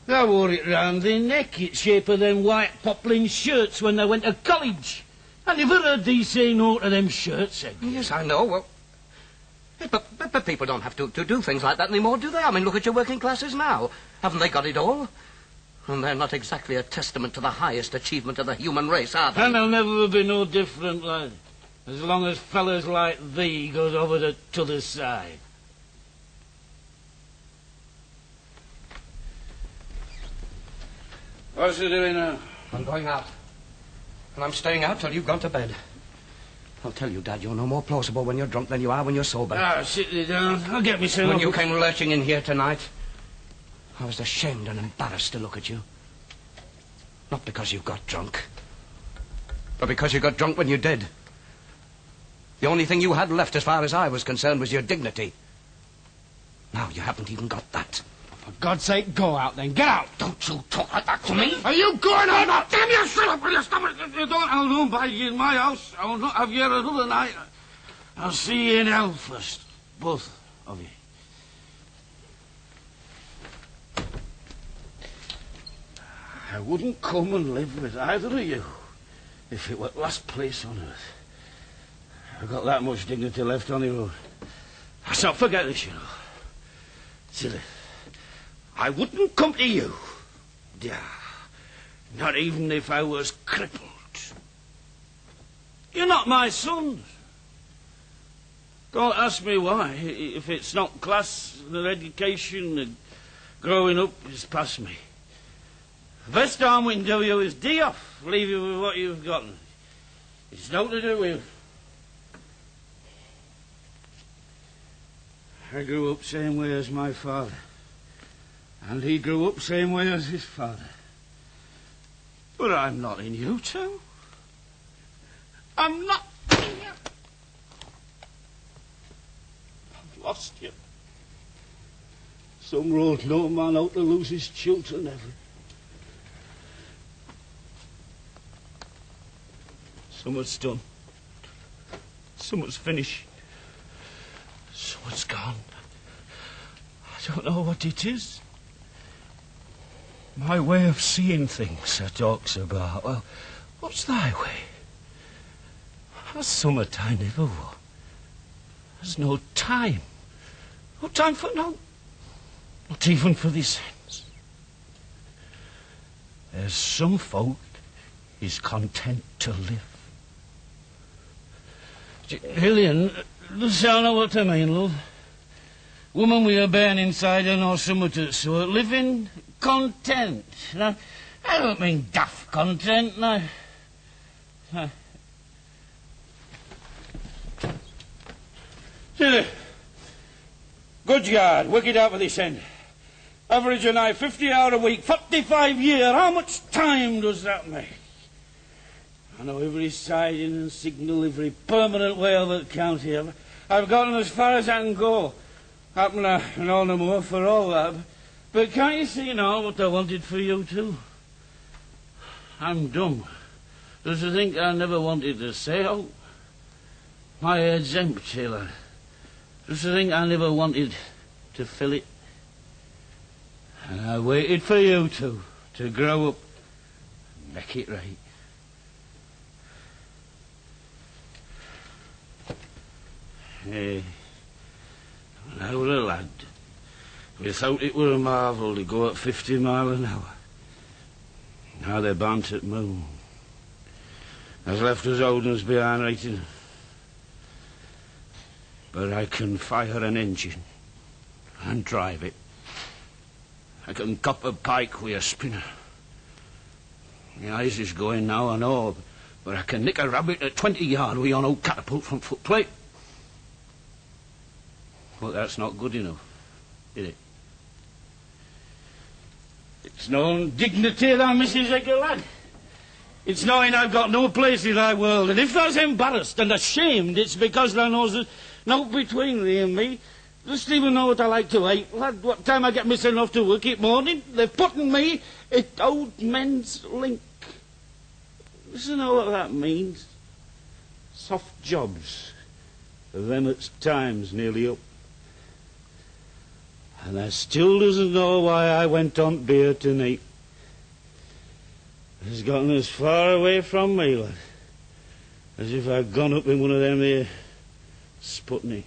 [SPEAKER 2] They wore it round their neck, its shape of them white poplin shirts when they went to college. I never heard thee say no to them shirts, Edgar.
[SPEAKER 12] Yes, I know. Well, but people don't have to do things like that anymore, do they? I mean, look at your working classes now. Haven't they got it all? And they're not exactly a testament to the highest achievement of the human race, are they?
[SPEAKER 2] And they'll never be no different, lad. As long as fellas like thee goes over to t'other side. What's you doing now?
[SPEAKER 12] I'm going out. And I'm staying out till you've gone to bed. I'll tell you, Dad, you're no more plausible when you're drunk than you are when you're sober.
[SPEAKER 2] Sit thee down. I'll get me some.
[SPEAKER 12] When you came lurching in here tonight, I was ashamed and embarrassed to look at you. Not because you got drunk, but because you got drunk when you did. The only thing you had left, as far as I was concerned, was your dignity. Now you haven't even got that.
[SPEAKER 1] For God's sake, go out then. Get out!
[SPEAKER 12] Don't you talk like that to me.
[SPEAKER 2] Are you going or not? Damn you, shut up! Will you stop it? If you don't, I'll not bite you in my house. I will not have you another night. I'll see you in hell first. Both of you. I wouldn't come and live with either of you if it were the last place on earth. I've got that much dignity left on the road. Let's not forget this, you know. Silly. I wouldn't come to you. Yeah. Not even if I was crippled. You're not my sons. Don't ask me why. If it's not class, and education, and growing up is past me. The best harm we can do you is D off, leave you with what you've gotten. It's nothing to do with. I grew up same way as my father. And he grew up same way as his father. But I'm not in you two. I'm not in you. I've lost you. Some road no man out to lose his children ever. Summer's done. Summer's finished. Summer's gone. I don't know what it is. My way of seeing things I talks about. Well, what's thy way? That's summertime never was. There's no time. No time for no. Not even for this sense. There's some folk is content to live. Hillian, does thou know what I mean, love? Woman with a burn inside her nor summer to sort. Living content. Now, I don't mean daft content, no. Silly. Good yard, work it out for this end. Average and I 50 hours a week, 45 year. How much time does that make? I know every siding and signal, every permanent way over the county. I've gotten as far as I can go. Happen to know no more for all that. But can't you see now what I wanted for you too? I'm dumb. Does you think I never wanted to say out? My head's empty, lad. Does you think I never wanted to fill it? And I waited for you to grow up and make it right. Hey, when I were a lad, we thought it were a marvel to go at 50 mile an hour. Now they're bound at moon. Has left us old uns behind writing. But I can fire an engine and drive it. I can cop a pike with a spinner. My eyes is going now, I know, but I can nick a rabbit at 20 yard with yon old catapult from footplate. But that's not good enough, is it? It's no dignity thou Mrs. Edgar, lad. It's knowing I've got no place in thy world, and if thou's embarrassed and ashamed, it's because thou knows there's no between thee and me. Dost even know what I like to eat, lad? What time I get myself off to work each morning? They're putting me at old men's link. Does you know what that means? Soft jobs for them at time's nearly up. And I still doesn't know why I went on beer tonight. It's gotten as far away from me, lad, as if I'd gone up in one of them there Sputnik.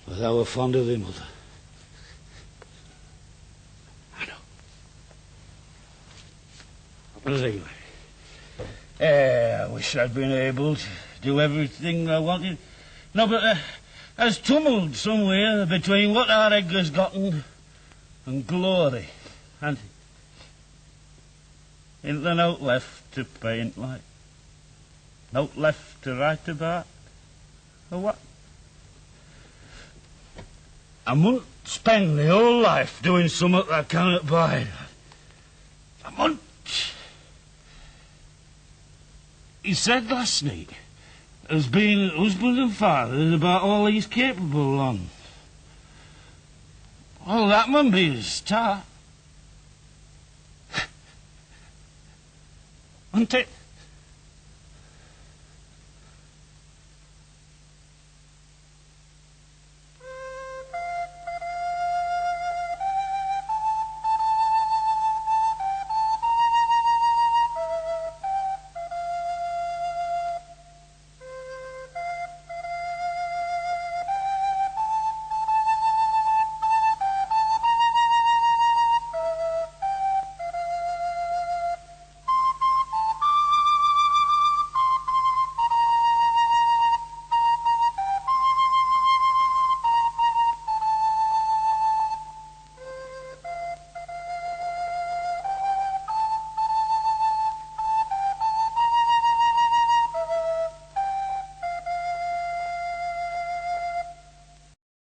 [SPEAKER 2] But I were fond of thee, mother. I know. But anyway, I wish I'd been able to do everything I wanted. No, but there's tumult somewhere between what our Edgar's gotten and glory, and ain't there note left to paint like? Note left to write about? Or what? I mustn't spend the whole life doing something I cannot buy. I mustn't. He said last night, as being husband and father, is about all he's capable on. Well, that man be a start. Wouldn't it?